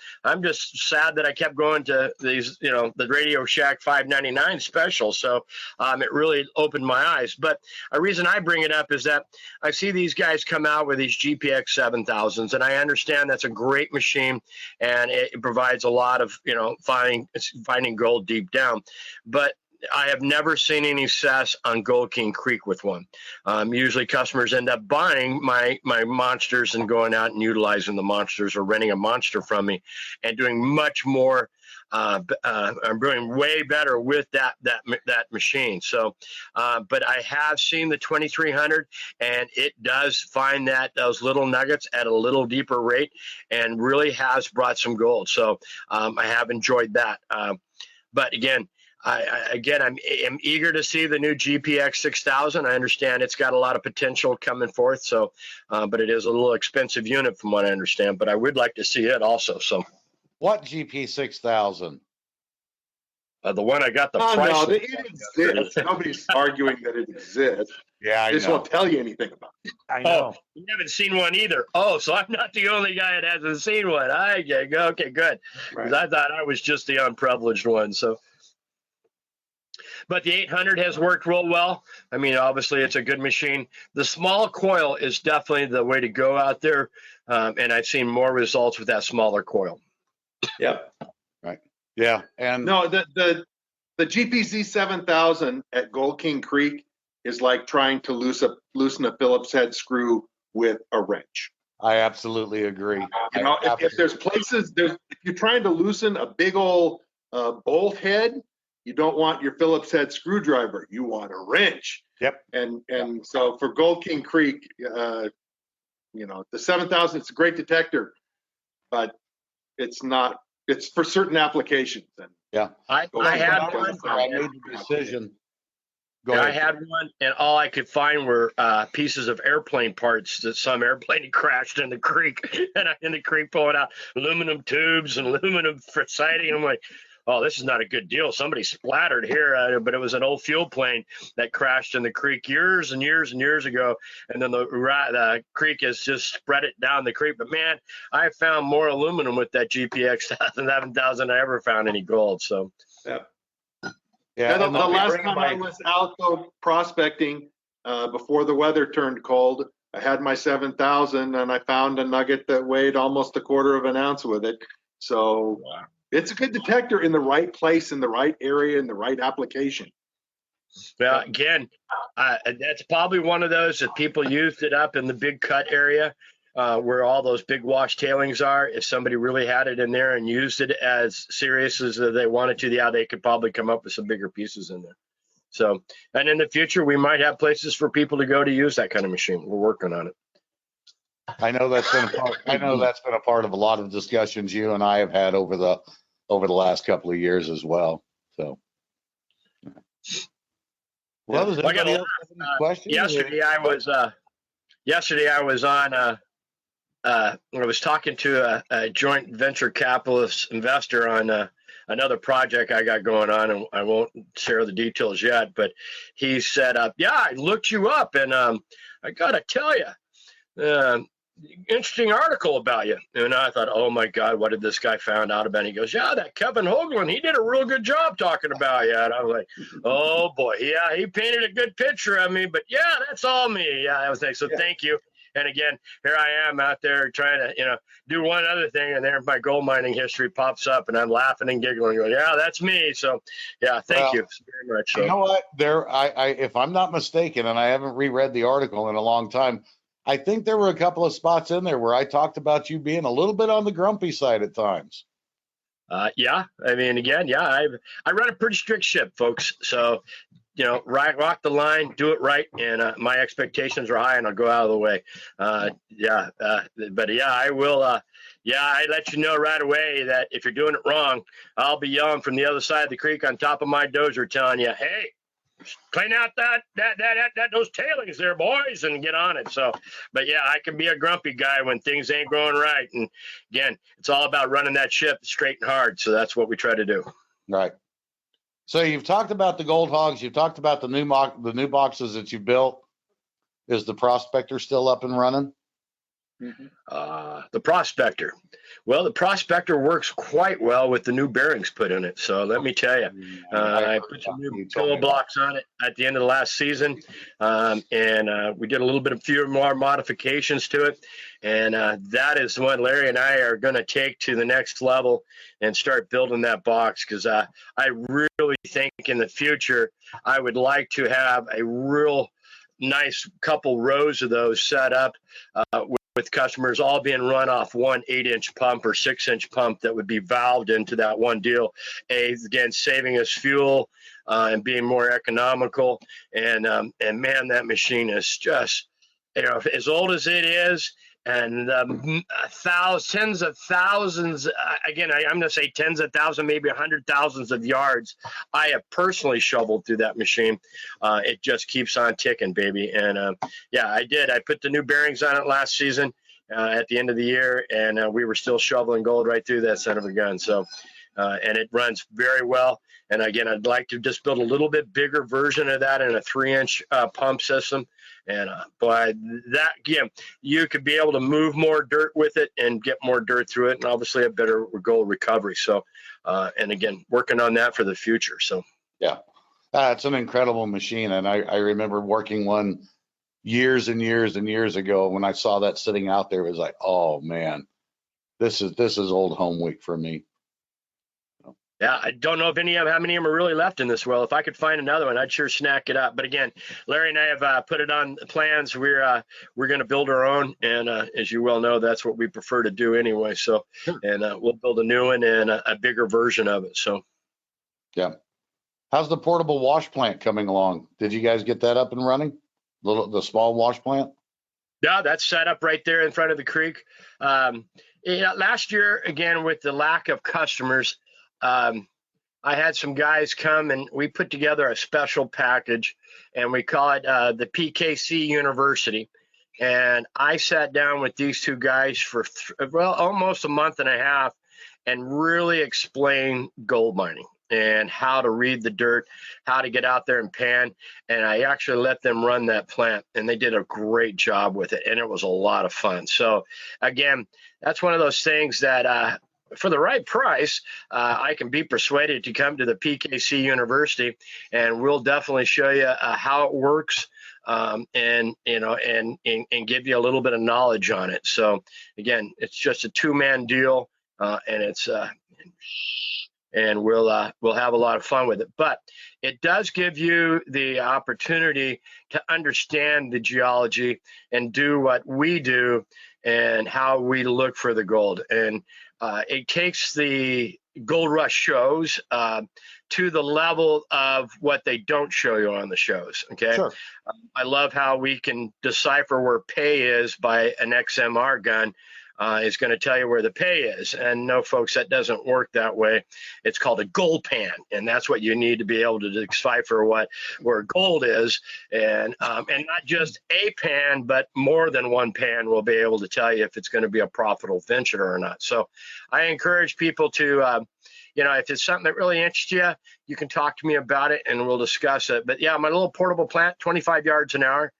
just sad that I kept going to these, you know, the Radio Shack $5.99 special. So it really opened my eyes. But a reason I bring it up is that I see these guys come out with these GPX 7000s, and I understand that's a great machine, and it provides a lot of, you know, finding gold deep down. But I have never seen any success on Gold King Creek with one. Usually customers end up buying my monsters and going out and utilizing the monsters, or renting a monster from me and doing much more I'm doing way better with that machine. So, but I have seen the 2300, and it does find those little nuggets at a little deeper rate, and really has brought some gold. So I have enjoyed that. But again, I'm eager to see the new GPX 6000. I understand it's got a lot of potential coming forth. So, but it is a little expensive unit from what I understand. But I would like to see it also. So, What GP 6000? the one I got the No, price. it exists. Nobody's arguing that it exists. Yeah, I This know. won't tell you anything about it. I Oh, you haven't seen one either. Oh, so I'm not the only guy that hasn't seen one. Okay, good. Because I thought I was just the unprivileged one. So. But the 800 has worked real well. I mean, obviously, it's a good machine. The small coil is definitely the way to go out there, and I've seen more results with that smaller coil. Yep. Yeah, and No, the GPZ 7000 at Gold King Creek is like trying to loosen a Phillips head screw with a wrench. I absolutely agree. You know, if there's places, if you're trying to loosen a big old bolt head, you don't want your Phillips head screwdriver. You want a wrench. Yep. And so for Gold King Creek, you know, the 7000, it's a great detector, but it's not. It's for certain applications. And Yeah. I had one. I made the decision. Go I ahead. had one, and all I could find were pieces of airplane parts that some airplane had crashed in the creek, and I in the creek pulling out aluminum tubes and aluminum for siding. I'm like, oh, this is not a good deal. Somebody splattered here, but it was an old fuel plane that crashed in the creek years and years and years ago, and then the creek has just spread it down the creek. But man, I found more aluminum with that GPX 7000 than I ever found any gold. So. Yep. Yeah, the and they'll be last bringing time I was out though prospecting, before the weather turned cold, I had my 7000 and I found a nugget that weighed almost a quarter of an ounce with it. So Wow. It's a good detector in the right place, in the right area, in the right application. Well, again, that's probably one of those that people used it up in the big cut area where all those big wash tailings are. If somebody really had it in there and used it as serious as they wanted to, yeah, they could probably come up with some bigger pieces in there. So, and in the future, we might have places for people to go to use that kind of machine. We're working on it. I know that's been a part. I know that's been a part of a lot of discussions you and I have had over the last couple of years as well. So, well, does anybody else have any questions? Yesterday I was on. I was talking to a joint venture capitalist investor on another project I got going on, and I won't share the details yet. But he said, "Yeah, I looked you up, and I gotta tell you." Interesting article about you. And I thought, oh my God, what did this guy found out about? He goes, yeah, that Kevin Hoagland, he did a real good job talking about you. And I was like, oh boy, yeah, he painted a good picture of me, but yeah, that's all me. Yeah, I was like, so thank you. And again, here I am out there trying to, do one other thing, and there my gold mining history pops up, and I'm laughing and giggling, going, yeah, that's me. So yeah, thank you very much. So. You know what? If I'm not mistaken, and I haven't reread the article in a long time, I think there were a couple of spots in there where I talked about you being a little bit on the grumpy side at times. Yeah, I mean, again, yeah, I run a pretty strict ship, folks. So, rock the line, do it right, and my expectations are high, and I'll go out of the way. But yeah, I will. I let you know right away that if you're doing it wrong, I'll be yelling from the other side of the creek on top of my dozer, telling you, hey, clean out those tailings there, boys, and get on it. So, but yeah, I can be a grumpy guy when things ain't going right. And again, it's all about running that ship straight and hard. So that's what we try to do. Right. So you've talked about the gold hogs. You've talked about the new boxes that you built. Is the Prospector still up and running? The Prospector. Well, the Prospector works quite well with the new bearings put in it. So let me tell you, I put some new pillow blocks on it at the end of the last season, and we did a few more modifications to it. And that is what Larry and I are going to take to the next level and start building that box, because I really think in the future I would like to have a real nice couple rows of those set up with with customers all being run off one 8-inch pump or 6-inch pump that would be valved into that one deal. Again, saving us fuel and being more economical. And man, that machine is just, as old as it is, and tens of thousands, again, I'm going to say tens of thousands, maybe 100,000s of yards I have personally shoveled through that machine. It just keeps on ticking, baby. And yeah, I did. I put the new bearings on it last season at the end of the year, and we were still shoveling gold right through that son of a gun. So, and it runs very well. And again, I'd like to just build a little bit bigger version of that in a 3-inch pump system. And boy, that, again, you could be able to move more dirt with it and get more dirt through it, and obviously a better gold recovery. So, and again, working on that for the future. So, Yeah, it's an incredible machine. And I remember working one years and years and years ago. When I saw that sitting out there, it was like, oh man, this is old home week for me. yeah, I don't know if how many of them are really left in this well. If I could find another one, I'd sure snack it up. But again, Larry and I have put it on plans. We're going to build our own, and as you well know, that's what we prefer to do anyway. So, and we'll build a new one and a bigger version of it. So, yeah. How's the portable wash plant coming along? Did you guys get that up and running? The small wash plant? Yeah, that's set up right there in front of the creek. Last year, again, with the lack of customers, I had some guys come and we put together a special package, and we call it the PKC University. And I sat down with these two guys for almost a month and a half and really explained gold mining and how to read the dirt, how to get out there and pan. And I actually let them run that plant, and they did a great job with it, and it was a lot of fun. So again, that's one of those things that for the right price, I can be persuaded to come to the PKC University, and we'll definitely show you how it works, and give you a little bit of knowledge on it. So again, it's just a 2-man deal, and it's and we'll have a lot of fun with it. But it does give you the opportunity to understand the geology and do what we do and how we look for the gold. And it takes the Gold Rush shows to the level of what they don't show you on the shows. Okay. Sure. I love how we can decipher where pay is by an XMR gun. Is going to tell you where the pay is. And no, folks, that doesn't work that way. It's called a gold pan, and that's what you need to be able to decipher where gold is. And not just a pan, but more than one pan will be able to tell you if it's going to be a profitable venture or not. So I encourage people to, if it's something that really interests you, you can talk to me about it and we'll discuss it. But yeah, my little portable plant, 25 yards an hour.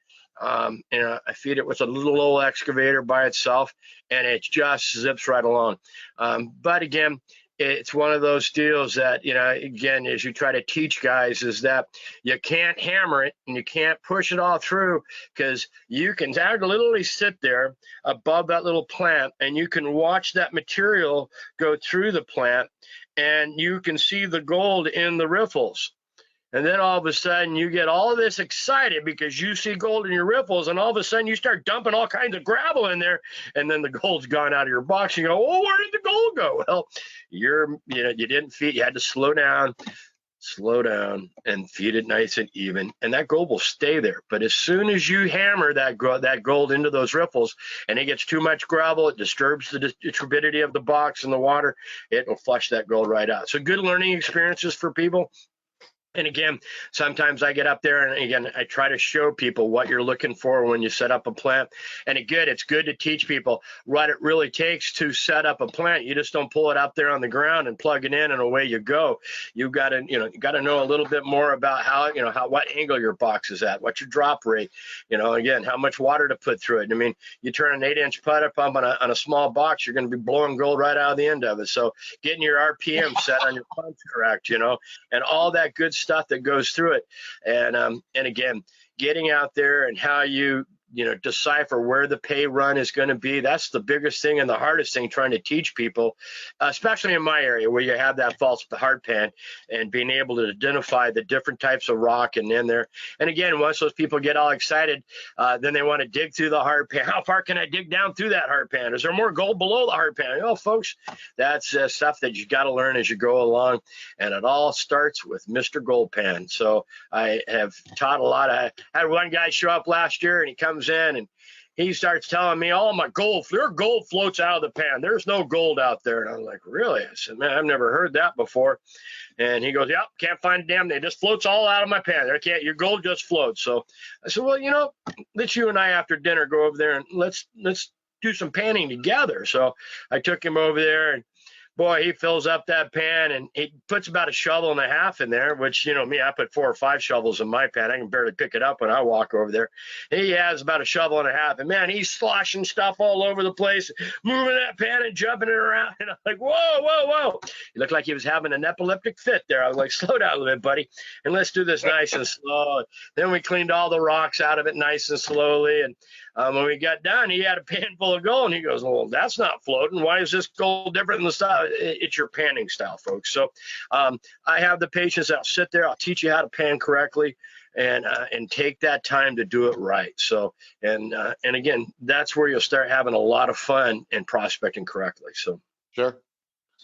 I feed it with a little old excavator by itself, and it just zips right along. But again, it's one of those deals that, again, as you try to teach guys, is that you can't hammer it and you can't push it all through, because you can literally sit there above that little plant and you can watch that material go through the plant, and you can see the gold in the riffles. And then all of a sudden you get all of this excited because you see gold in your riffles, and all of a sudden you start dumping all kinds of gravel in there, and then the gold's gone out of your box. You go, oh, where did the gold go? Well, you didn't feed, you had to slow down and feed it nice and even, and that gold will stay there. But as soon as you hammer that gold into those riffles and it gets too much gravel, it disturbs the turbidity of the box and the water, it will flush that gold right out. So good learning experiences for people. And again, sometimes I get up there and again, I try to show people what you're looking for when you set up a plant. And it's good to teach people what it really takes to set up a plant. You just don't pull it out there on the ground and plug it in and away you go. You've got to, you got to know a little bit more about what angle your box is at, what's your drop rate, again, how much water to put through it. I mean, you turn an 8-inch putter pump on a small box, you're going to be blowing gold right out of the end of it. So getting your RPM set on your pumps correct, and all that good stuff that goes through it. And again, getting out there and how you decipher where the pay run is going to be. That's the biggest thing and the hardest thing trying to teach people, especially in my area where you have that false hard pan, and being able to identify the different types of rock and in there. And again, once those people get all excited, then they want to dig through the hard pan. How far can I dig down through that hard pan? Is there more gold below the hard pan? Folks, that's stuff that you got to learn as you go along. And it all starts with Mr. Gold Pan. So I have taught a lot. I had one guy show up last year, and he comes in and he starts telling me, "Oh, my gold floats out of the pan. There's no gold out there." And I'm like, "Really?" I said, "Man, I've never heard that before." And he goes, "Yep, can't find a damn thing. It just floats all out of my pan. Your gold just floats." So I said, "Well, let's you and I after dinner go over there and let's do some panning together." So I took him over there, and boy, he fills up that pan, and he puts about a shovel and a half in there, which, me, I put 4 or 5 shovels in my pan. I can barely pick it up when I walk over there. He has about a shovel and a half, and man, he's sloshing stuff all over the place, moving that pan and jumping it around. And I'm like, whoa, whoa, whoa. He looked like he was having an epileptic fit there. I was like, slow down a little bit, buddy, and let's do this nice and slow. Then we cleaned all the rocks out of it nice and slowly, and when we got done, he had a pan full of gold, and he goes, "Well, that's not floating. Why is this gold different than the style?" It's your panning style, folks. So I have the patience. I'll sit there. I'll teach you how to pan correctly, and take that time to do it right. So and again, that's where you'll start having a lot of fun and prospecting correctly. So Sure.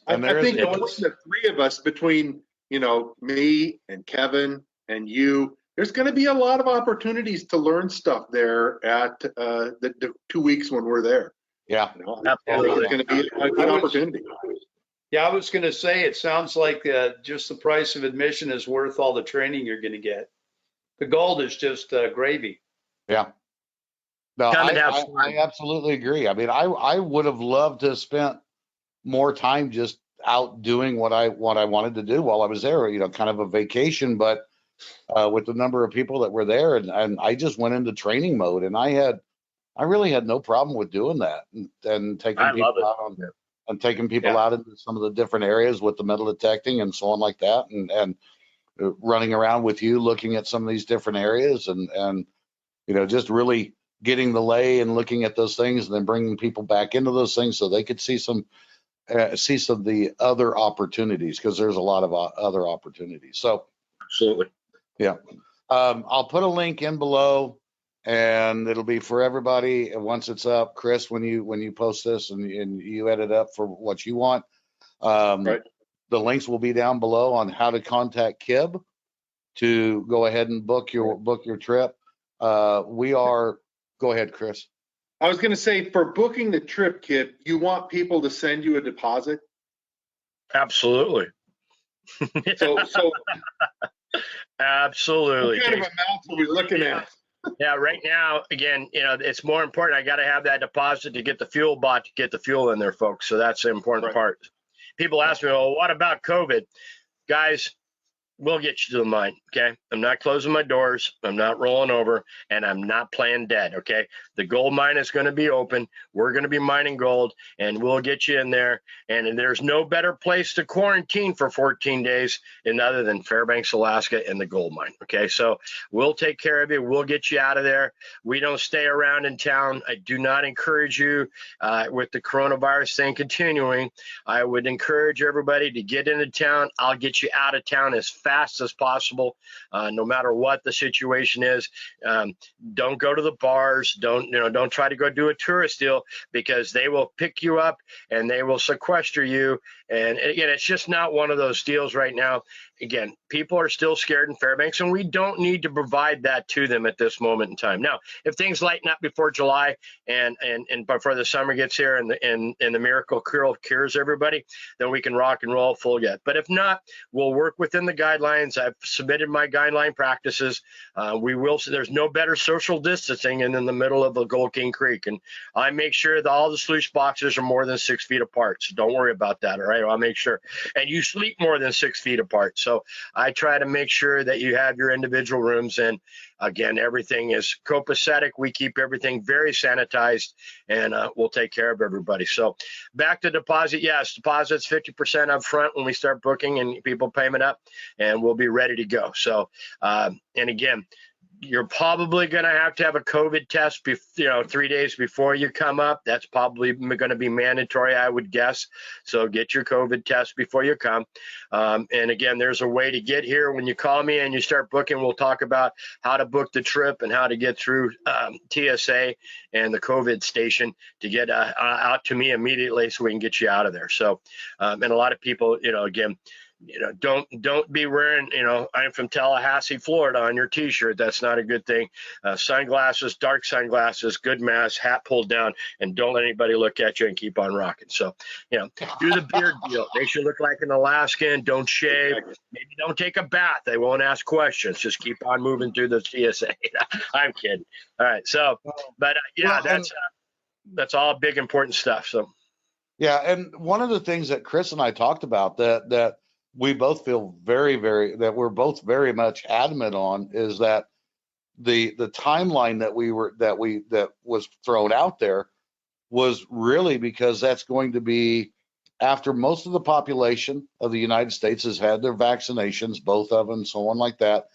And I think between the 3 of us, between me and Kevin and you, there's going to be a lot of opportunities to learn stuff there at the 2 weeks when we're there. Yeah. Absolutely. It's going to be a good opportunity. Yeah, I was going to say, it sounds like just the price of admission is worth all the training you're going to get. The gold is just gravy. Yeah. No, Come and have I fun. absolutely agree. I mean, I would have loved to have spent more time just out doing what I wanted to do while I was there, kind of a vacation, but with the number of people that were there, and I just went into training mode, and I really had no problem with doing that and taking people out and taking people out into some of the different areas with the metal detecting and so on like that, and running around with you looking at some of these different areas and just really getting the lay and looking at those things, and then bringing people back into those things so they could see some of the other opportunities, because there's a lot of other opportunities. So Absolutely. yeah. I'll put a link in below, and it'll be for everybody. And once it's up, Chris, when you post this and you edit up for what you want, Right. the links will be down below on how to contact Kib to go ahead and book your trip. Go ahead, Chris. I was going to say, for booking the trip, Kib, you want people to send you a deposit? Absolutely. So Absolutely. what kind of amounts are we looking at? Yeah, right now, again, it's more important. I got to have that deposit to get the fuel bought, to get the fuel in there, folks. So that's the important part. People ask me, "Well, what about COVID?" Guys, we'll get you to the mine, okay? I'm not closing my doors. I'm not rolling over, and I'm not playing dead, okay? The gold mine is going to be open. We're going to be mining gold, and we'll get you in there. And there's no better place to quarantine for 14 days other than Fairbanks, Alaska, and the gold mine, okay? So we'll take care of you. We'll get you out of there. We don't stay around in town. I do not encourage you with the coronavirus thing continuing. I would encourage everybody to get into town. I'll get you out of town as fast as possible, no matter what the situation is. Don't go to the bars. Don't try to go do a tourist deal, because they will pick you up and they will sequester you. And again, it's just not one of those deals right now. Again, people are still scared in Fairbanks, and we don't need to provide that to them at this moment in time. Now, if things lighten up before July and before the summer gets here and the miracle cures everybody, then we can rock and roll full get. But if not, we'll work within the guidelines. I've submitted my guideline practices. There's no better social distancing in the middle of the Gold King Creek, and I make sure that all the sluice boxes are more than 6 feet apart. So don't worry about that. All right, I'll make sure. And you sleep more than 6 feet apart. So I try to make sure that you have your individual rooms, and again, everything is copacetic. We keep everything very sanitized, and we'll take care of everybody. So back to deposit. Yes, deposit's 50% up front when we start booking and people payment up, and we'll be ready to go. So, and again, you're probably going to have a COVID test, 3 days before you come up. That's probably going to be mandatory, I would guess. So get your COVID test before you come. And again, there's a way to get here. When you call me and you start booking, we'll talk about how to book the trip and how to get through TSA and the COVID station to get out to me immediately so we can get you out of there. So, and a lot of people, again, don't be wearing, I'm from Tallahassee, Florida on your t-shirt. That's not a good thing. Sunglasses, dark sunglasses, good mask, hat pulled down, and don't let anybody look at you and keep on rocking. So, do the beard deal. They should look like an Alaskan. Don't shave. Maybe don't take a bath. They won't ask questions. Just keep on moving through the TSA. I'm kidding. All right. So, but that's all big, important stuff. So. Yeah. And one of the things that Chris and I talked about that we both feel that we're both very much adamant on is that the timeline that was thrown out there was really because that's going to be after most of the population of the United States has had their vaccinations, both of them, so on like that,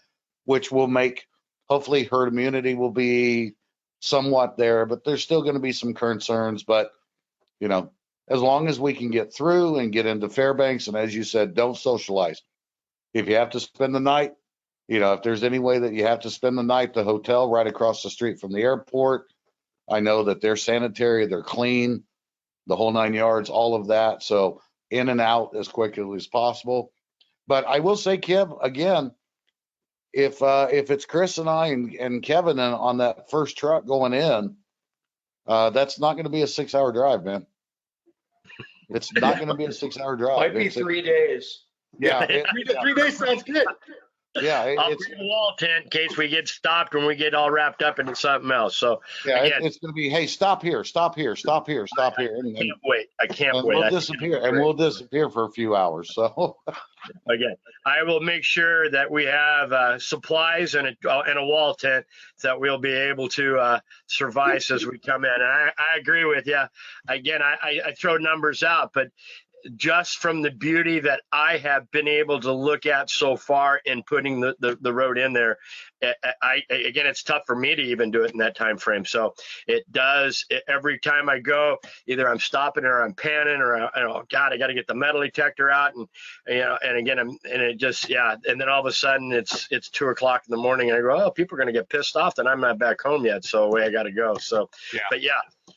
which will make, hopefully herd immunity will be somewhat there, but there's still going to be some concerns. But, as long as we can get through and get into Fairbanks, and as you said, don't socialize. If you have to spend the night, if there's any way that you have to spend the night, the hotel right across the street from the airport, I know that they're sanitary, they're clean, the whole 9 yards, all of that. So in and out as quickly as possible. But I will say, Kib, again, if it's Chris and I and Kevin on that first truck going in, that's not going to be a 6-hour drive, man. It's not going to be a 6-hour drive. Might be 3 days. Yeah. 3 days sounds good. Yeah. I'll bring a wall tent in case we get stopped when we get all wrapped up into something else. So yeah, again, it's going to be, hey, stop here, stop here, stop here, stop here. I can't wait. I can't wait. We'll disappear, and we'll disappear for a few hours. So again, I will make sure that we have supplies and a wall tent that we'll be able to survive as we come in. And I agree with you. Again, I throw numbers out, but just from the beauty that I have been able to look at so far in putting the road in there, again, it's tough for me to even do it in that time frame. So every time I go, either I'm stopping or I'm panning or God, I got to get the metal detector out, and and again, and then all of a sudden it's 2 o'clock in the morning, and I go, oh, people are going to get pissed off that I'm not back home yet, so away I got to go. So, yeah. But yeah.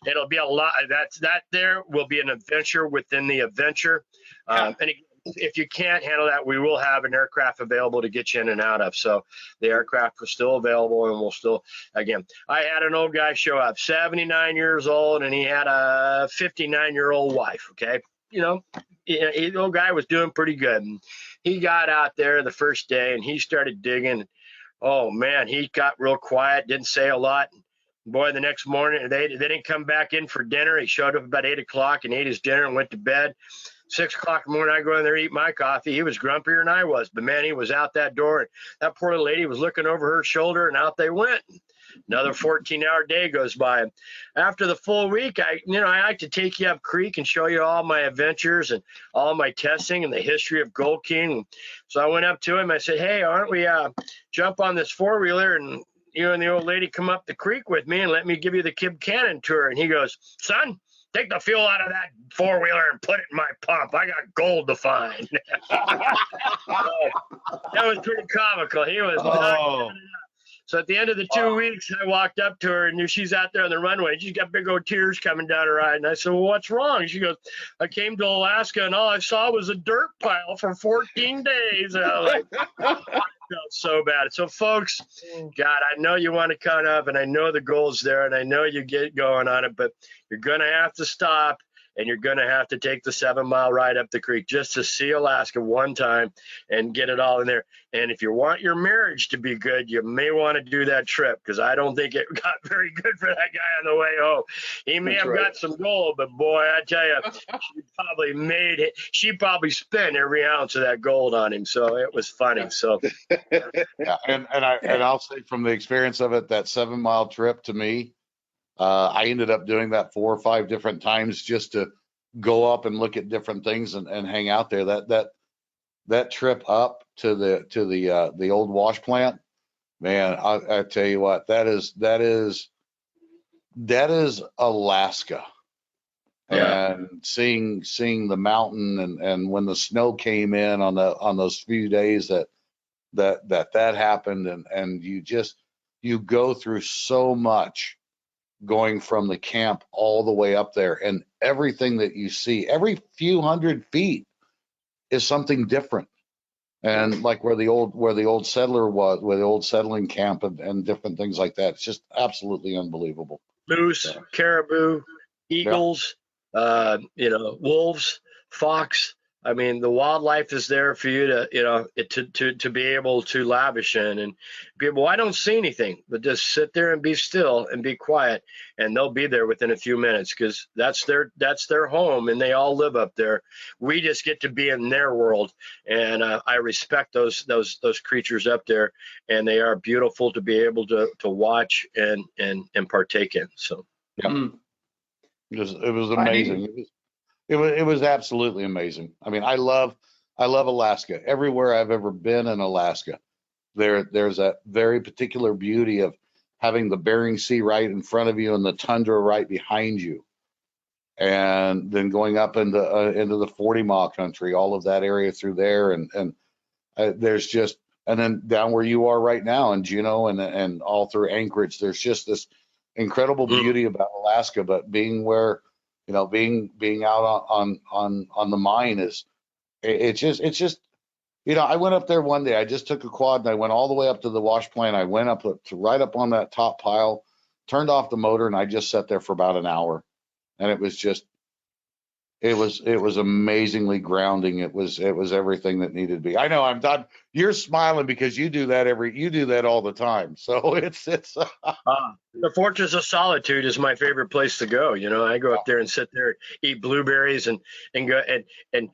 It'll be a lot. That there will be an adventure within the adventure. And if you can't handle that, we will have an aircraft available to get you in and out of. So the aircraft is still available, and we'll still, again, I had an old guy show up, 79 years old, and he had a 59-year-old wife. Okay. The old guy was doing pretty good. And he got out there the first day and he started digging. Oh man, he got real quiet, didn't say a lot. Boy, the next morning, they didn't come back in for dinner. He showed up about 8 o'clock and ate his dinner and went to bed. 6 o'clock in the morning, I go in there, eat my coffee. He was grumpier than I was, but man, he was out that door. And that poor little lady was looking over her shoulder, and out they went. Another 14-hour day goes by. After the full week, I like to take you up creek and show you all my adventures and all my testing and the history of Gold King. So I went up to him. I said, hey, aren't we jump on this four-wheeler and you and the old lady come up the creek with me and let me give you the Kib Canyon tour? And he goes, son, take the fuel out of that four-wheeler and put it in my pump. I got gold to find. That was pretty comical. He was not. So at the end of the 2 weeks, I walked up to her, and she's out there on the runway. She's got big old tears coming down her eye. And I said, well, what's wrong? She goes, I came to Alaska, and all I saw was a dirt pile for 14 days. And I was like, I felt so bad. So, folks, God, I know you want to cut up, and I know the goal's there, and I know you get going on it, but you're going to have to stop. And you're going to have to take the 7-mile ride up the creek just to see Alaska one time and get it all in there. And if you want your marriage to be good, you may want to do that trip, because I don't think it got very good for that guy on the way home. He may have got some gold, but boy, I tell you, she probably spent every ounce of that gold on him. So it was funny. So yeah, and I'll say from the experience of it, that 7-mile trip to me, I ended up doing that 4 or 5 different times just to go up and look at different things and hang out there. That trip up to the old wash plant, Man, I tell you what, that is Alaska. Yeah. And seeing the mountain and when the snow came in on those few days that happened, and you go through so much going from the camp all the way up there, and everything that you see every few hundred feet is something different. And like where the old settler was, where the old settling camp and different things like that, it's just absolutely unbelievable. Moose, caribou, Yeah. eagles, wolves, fox. I mean, the wildlife is there for you to be able to lavish in. And people, I don't see anything, but just sit there and be still and be quiet, and they'll be there within a few minutes, because that's their home, and they all live up there. We just get to be in their world, and I respect those creatures up there, and they are beautiful to be able to watch and partake in. So. Yeah. It was amazing. It was absolutely amazing. I mean, I love Alaska. Everywhere I've ever been in Alaska, there's a very particular beauty of having the Bering Sea right in front of you and the tundra right behind you, and then going up into the 40 mile country, all of that area through there, and there's just, and then down where you are right now in Juneau and all through Anchorage, there's just this incredible beauty about Alaska. But being where, being out on the mine it's just, I went up there one day. I just took a quad and I went all the way up to the wash plant. I went up to right up on that top pile, turned off the motor, and I just sat there for about an hour. And it was just, it was amazingly grounding. It was everything that needed to be. I know I'm done. You're smiling because you do that all the time. So it's the Fortress of Solitude is my favorite place to go. I go up there and sit there, eat blueberries, and go and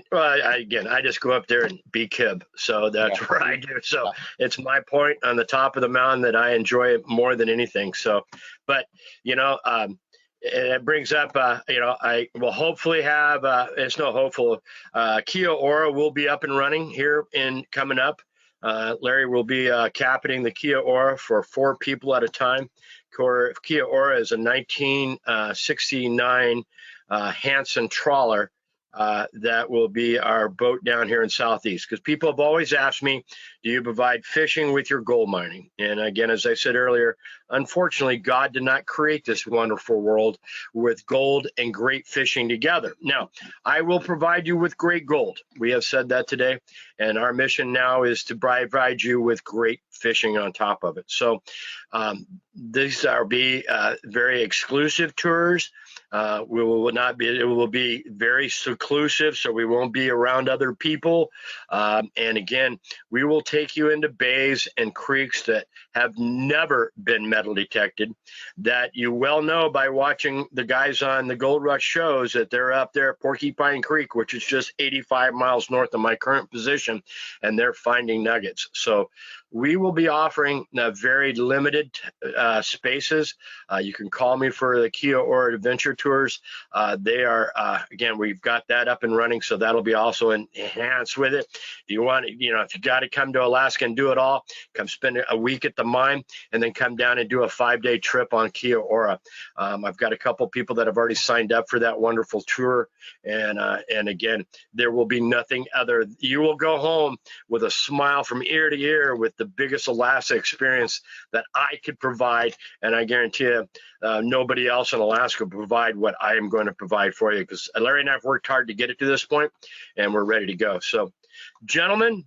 I just go up there and be Kib. So that's what I do. So it's my point on the top of the mountain that I enjoy more than anything. So, but it brings up, I will hopefully have, it's not hopeful, Kia Ora will be up and running here coming up. Larry will be captaining the Kia Ora for 4 people at a time. Kia Ora is a 1969 Hanson trawler that will be our boat down here in Southeast. Because people have always asked me, do you provide fishing with your gold mining? And again, as I said earlier, unfortunately, God did not create this wonderful world with gold and great fishing together. Now, I will provide you with great gold. We have said that today. And our mission now is to provide you with great fishing on top of it. So these are very exclusive tours. It will be very seclusive, so we won't be around other people. And again, we will take you into bays and creeks that have never been metal detected, that you well know by watching the guys on the Gold Rush shows that they're up there at Porcupine Creek, which is just 85 miles north of my current position, and they're finding nuggets. So we will be offering very limited spaces. You can call me for the Kia Ora Adventure Tours. They are, again, we've got that up and running, so that'll be also enhanced with it. If you want, if you got to come to Alaska and do it all, come spend a week at the mine and then come down and do a 5-day trip on Kia Ora. I've got a couple people that have already signed up for that wonderful tour. And again, there will be nothing other. You will go home with a smile from ear to ear with the biggest Alaska experience that I could provide. And I guarantee you, nobody else in Alaska will provide what I am going to provide for you, because Larry and I have worked hard to get it to this point, and we're ready to go. So, gentlemen,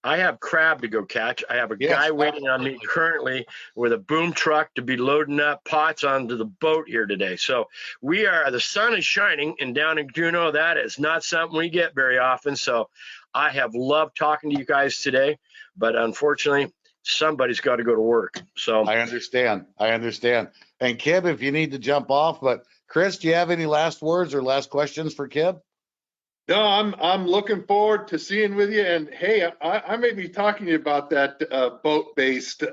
I have crab to go catch. I have a guy waiting on me currently with a boom truck to be loading up pots onto the boat here today. So the sun is shining, and down in Juneau, that is not something we get very often. So I have loved talking to you guys today, but unfortunately, somebody's got to go to work. So I understand. And Kib, if you need to jump off, but Chris, do you have any last words or last questions for Kib? No, I'm looking forward to seeing with you. And hey, I may be talking to you about that boat-based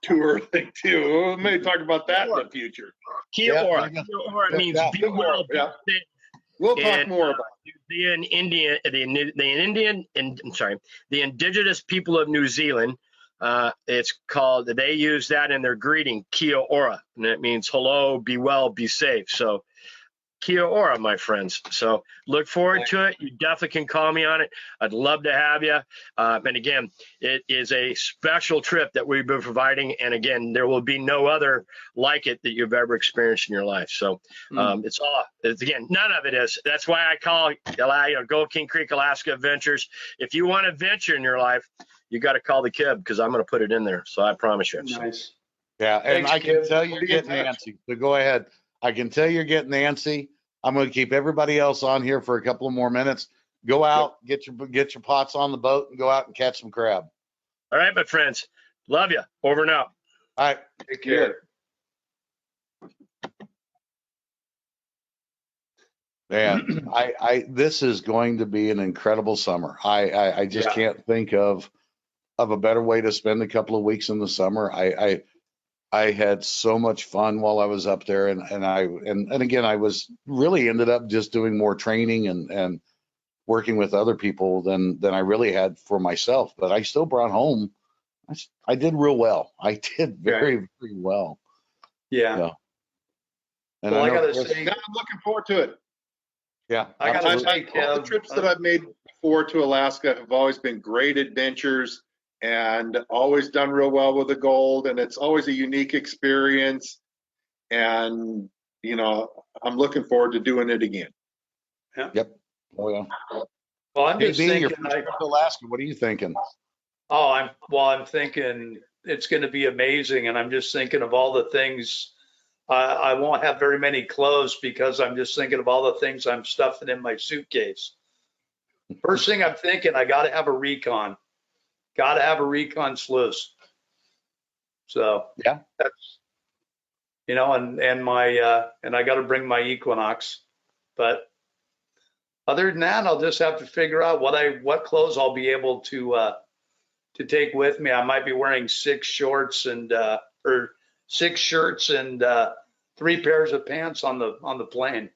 tour thing too. We may talk about that in the future. Kia Ora. Kia Ora means be well. We'll talk more about the indigenous people of New Zealand It's called, they use that in their greeting, Kia ora, and it means hello, be well, be safe. So Kia ora, my friends. So look forward to it. You definitely can call me on it. I'd love to have you. And again, it is a special trip that we've been providing. And again, there will be no other like it that you've ever experienced in your life. So it's again, none of it is. That's why I call Gold King Creek, Alaska Adventures. If you want to venture in your life, you got to call the Kib, because I'm going to put it in there. So I promise you. Nice. Yeah, and Thanks, I can Kib. tell you're getting antsy. So go ahead. I can tell you're getting antsy. I'm going to keep everybody else on here for a couple of more minutes. Go out, get your pots on the boat, and go out and catch some crab. All right, my friends. Love you. Over and out. All right. Take care. Man, this is going to be an incredible summer. I just can't think of a better way to spend a couple of weeks in the summer. I had so much fun while I was up there, and again, I was really ended up just doing more training and working with other people than I really had for myself. But I still brought home. I did real well. I did very, very well. Yeah. So, and Well, I gotta Chris, say, Now I'm looking forward to it. yeah, I gotta absolutely. say, All the trips that I've made before to Alaska have always been great adventures and always done real well with the gold. And it's always a unique experience. And, I'm looking forward to doing it again. Yep. Oh yeah. well, I'm just KB, your thinking, first trip to Alaska. What are you thinking? I'm thinking it's going to be amazing. And I'm just thinking of all the things. I won't have very many clothes because I'm just thinking of all the things I'm stuffing in my suitcase. First thing I'm thinking, I got to have a recon. Got to have a recon sluice. So Yeah. that's, and my, and I got to bring my Equinox. But other than that, I'll just have to figure out what clothes I'll be able to take with me. I might be wearing 6 shorts or 6 shirts and 3 pairs of pants on the plane.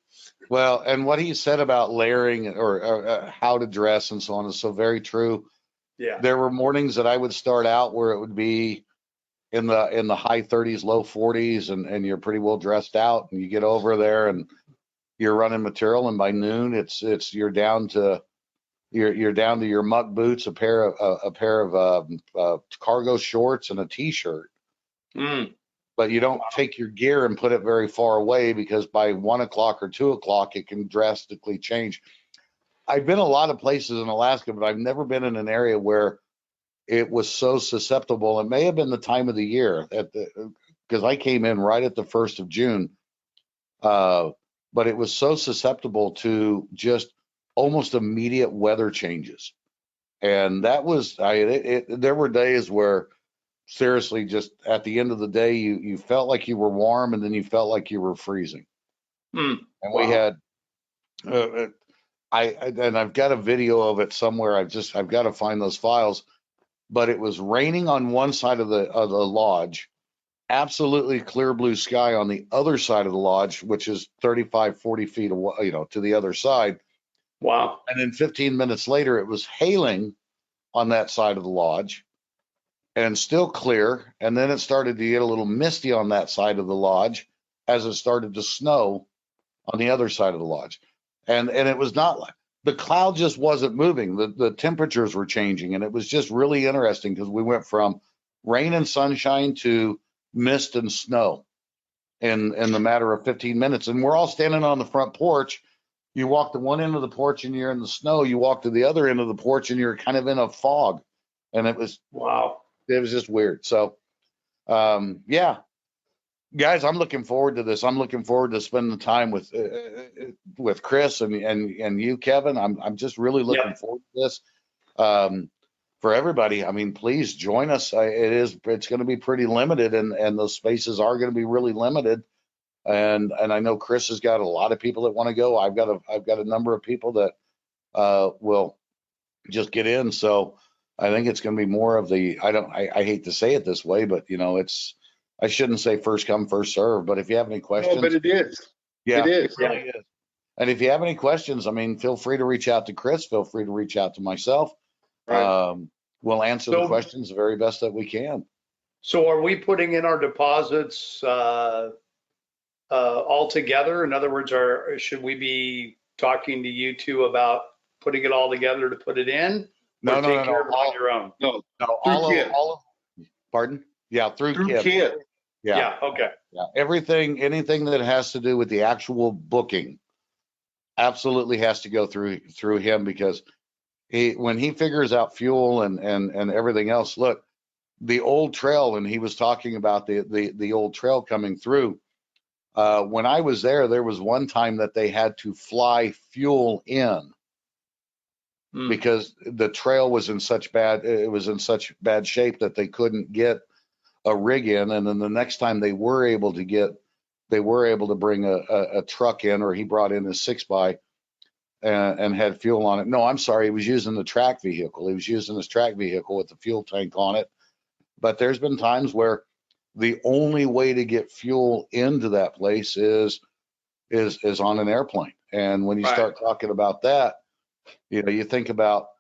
Well, and what he said about layering or how to dress and so on is so very true. Yeah. There were mornings that I would start out where it would be in the high 30s, low 40s, and you're pretty well dressed out, and you get over there and you're running material, and by noon you're down to your muck boots, a pair of cargo shorts, and a t-shirt. But you don't take your gear and put it very far away, because by 1 o'clock or 2 o'clock it can drastically change. I've been a lot of places in Alaska, but I've never been in an area where it was so susceptible. It may have been the time of the year because I came in right at the 1st of June. But it was so susceptible to just almost immediate weather changes. And that was, there were days where seriously, just at the end of the day, you felt like you were warm, and then you felt like you were freezing. And we had, and I've got a video of it somewhere. I've got to find those files. But it was raining on one side of the lodge, absolutely clear blue sky on the other side of the lodge, which is 35, 40 feet away, to the other side. Wow. And then 15 minutes later, it was hailing on that side of the lodge and still clear. And then it started to get a little misty on that side of the lodge as it started to snow on the other side of the lodge. And it was not like the cloud just wasn't moving. The temperatures were changing, and it was just really interesting because we went from rain and sunshine to mist and snow in the matter of 15 minutes. And we're all standing on the front porch. You walk to one end of the porch and you're in the snow. You walk to the other end of the porch and you're kind of in a fog. And it was, wow. It was just weird. So, yeah, guys, I'm looking forward to this. I'm looking forward to spending the time with Chris and you, Kevin. I'm just really looking forward to this. For everybody, I mean, please join us. It's going to be pretty limited, and those spaces are going to be really limited. And I know Chris has got a lot of people that want to go. I've got a number of people that will just get in. So I think it's going to be more of the, I hate to say it this way, but I shouldn't say first come, first serve, but if you have any questions. No, but it is. Yeah, it is. It really is. And if you have any questions, I mean, feel free to reach out to Chris, feel free to reach out to myself. Right. we'll answer the So- questions the very best that we can. So are we putting in our deposits all together? In other words, should we be talking to you two about putting it all together to put it in? No, Or no, take no, care of no. it on your own? No, No, Through Kib. pardon? Yeah, through through Kib. Kib. Yeah, okay. Yeah, anything that has to do with the actual booking absolutely has to go through him, because when he figures out fuel and everything else. Look, the old trail, and he was talking about the old trail coming through. When I was there was one time that they had to fly fuel in because the trail was in such bad shape that they couldn't get a rig in. And then the next time they were able to bring a truck in, or he brought in his 6x and had fuel on it. No, I'm sorry. He was using the track vehicle. He was using his track vehicle with the fuel tank on it. But there's been times where the only way to get fuel into that place is on an airplane. And when you start talking about that, you think about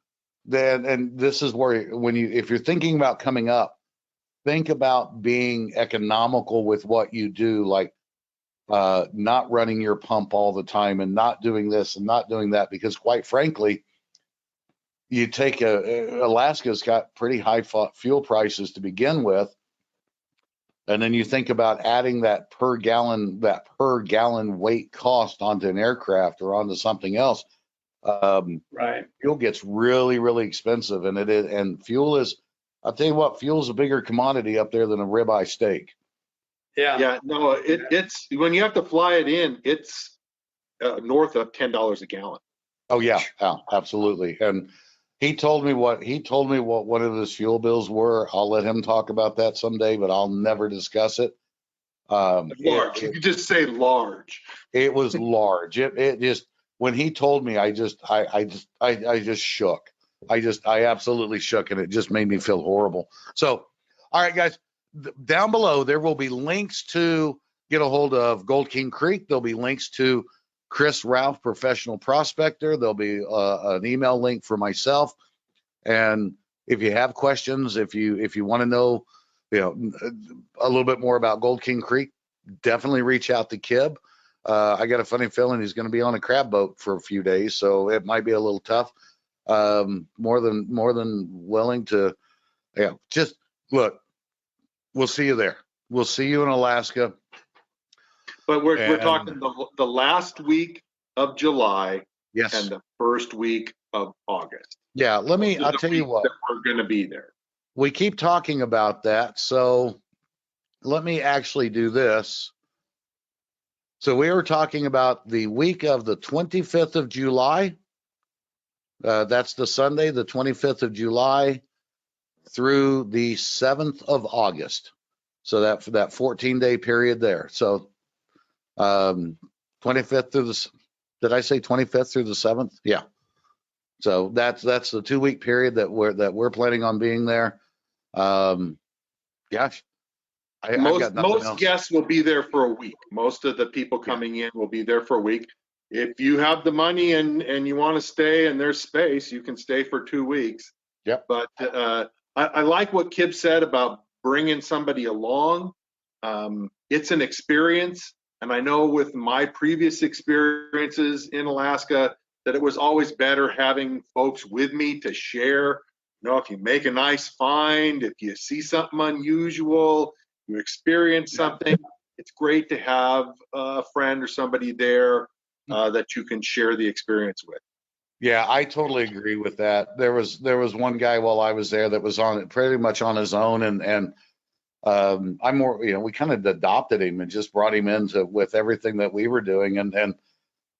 then, and this is where if you're thinking about coming up, think about being economical with what you do, like not running your pump all the time and not doing this and not doing that, because quite frankly, you take Alaska's got pretty high fuel prices to begin with. And then you think about adding that per gallon weight cost onto an aircraft or onto something else. Fuel gets really, really expensive, and fuel is, I'll tell you what, fuel's a bigger commodity up there than a ribeye steak. Yeah. Yeah, no, it's when you have to fly it in, it's north of $10 a gallon. Oh yeah, absolutely. And he told me what one of his fuel bills were. I'll let him talk about that someday, but I'll never discuss it. Large. You could just say large. It was large. It just, when he told me, I just shook. I absolutely shook, and it just made me feel horrible. So, all right, guys, down below there will be links to get a hold of Gold King Creek. There'll be links to Chris Ralph, Professional Prospector. There'll be an email link for myself. And if you have questions, if you want to know, a little bit more about Gold King Creek, definitely reach out to Kib. I got a funny feeling he's going to be on a crab boat for a few days, so it might be a little tough. More than willing to, just look. We'll see you there. We'll see you in Alaska. But we're talking the last week of July Yes. and the first week of August. Yeah. I'll tell you what. We're going to be there. We keep talking about that, so let me actually do this. So we were talking about the week of the 25th of July. That's the Sunday, the 25th of July through the 7th of August. So that 14-day period there. So 25th through did I say 25th through the 7th? Yeah. So that's the 2-week period that we're planning on being there. Gosh. Most guests will be there for a week. Most of the people coming in will be there for a week. If you have the money and you want to stay and there's space, you can stay for 2 weeks. Yep. But I like what Kib said about bringing somebody along. It's an experience. And I know with my previous experiences in Alaska that it was always better having folks with me to share. If you make a nice find, if you see something unusual, you experience something, it's great to have a friend or somebody there that you can share the experience with. Yeah, I totally agree with that. There was one guy while I was there that was pretty much on his own, and I'm more, we kind of adopted him and just brought him with everything that we were doing, and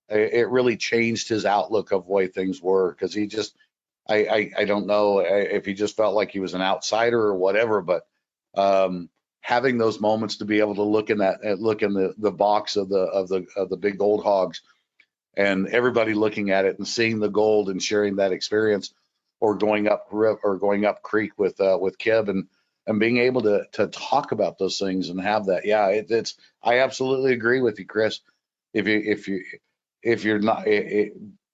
it really changed his outlook of the way things were, because he just, I don't know if he just felt like he was an outsider or whatever, but having those moments to be able to look in the box of the big gold hogs, and everybody looking at it and seeing the gold and sharing that experience, or going up creek with Kib and being able to talk about those things and have that. Yeah, it's I absolutely agree with you, Chris. If you're not,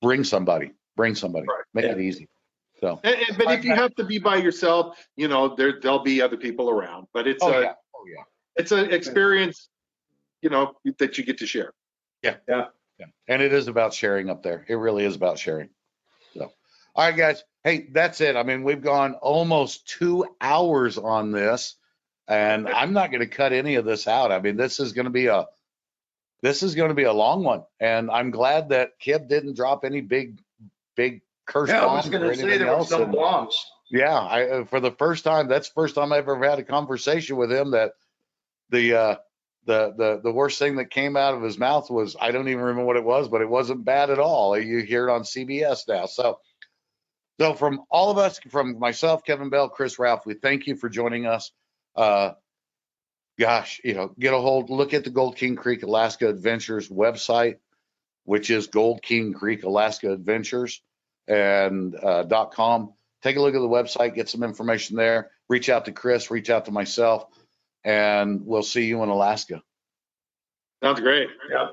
bring somebody, Right. make it easy. So, But if you have to be by yourself, there'll be other people around. But it's yeah. it's an experience, that you get to share. Yeah. And it is about sharing up there. It really is about sharing. So, all right, guys. Hey, that's it. I mean, we've gone almost 2 hours on this, and I'm not going to cut any of this out. I mean, this is going to be a long one, and I'm glad that Kib didn't drop any big curse Yeah, I bombs was going or to say anything there were else. some And bombs. yeah, for the first time, that's the first time I ever had a conversation with him that the worst thing that came out of his mouth was, I don't even remember what it was, but it wasn't bad at all. You hear it on CBS now. So from all of us, from myself, Kevin Bell, Chris Ralph, we thank you for joining us. Gosh, get a hold, look at the Gold King Creek Alaska Adventures website, which is Gold King Creek Alaska Adventures and .com. Take a look at the website, get some information there. Reach out to Chris, reach out to myself, and we'll see you in Alaska. Sounds great. Yeah.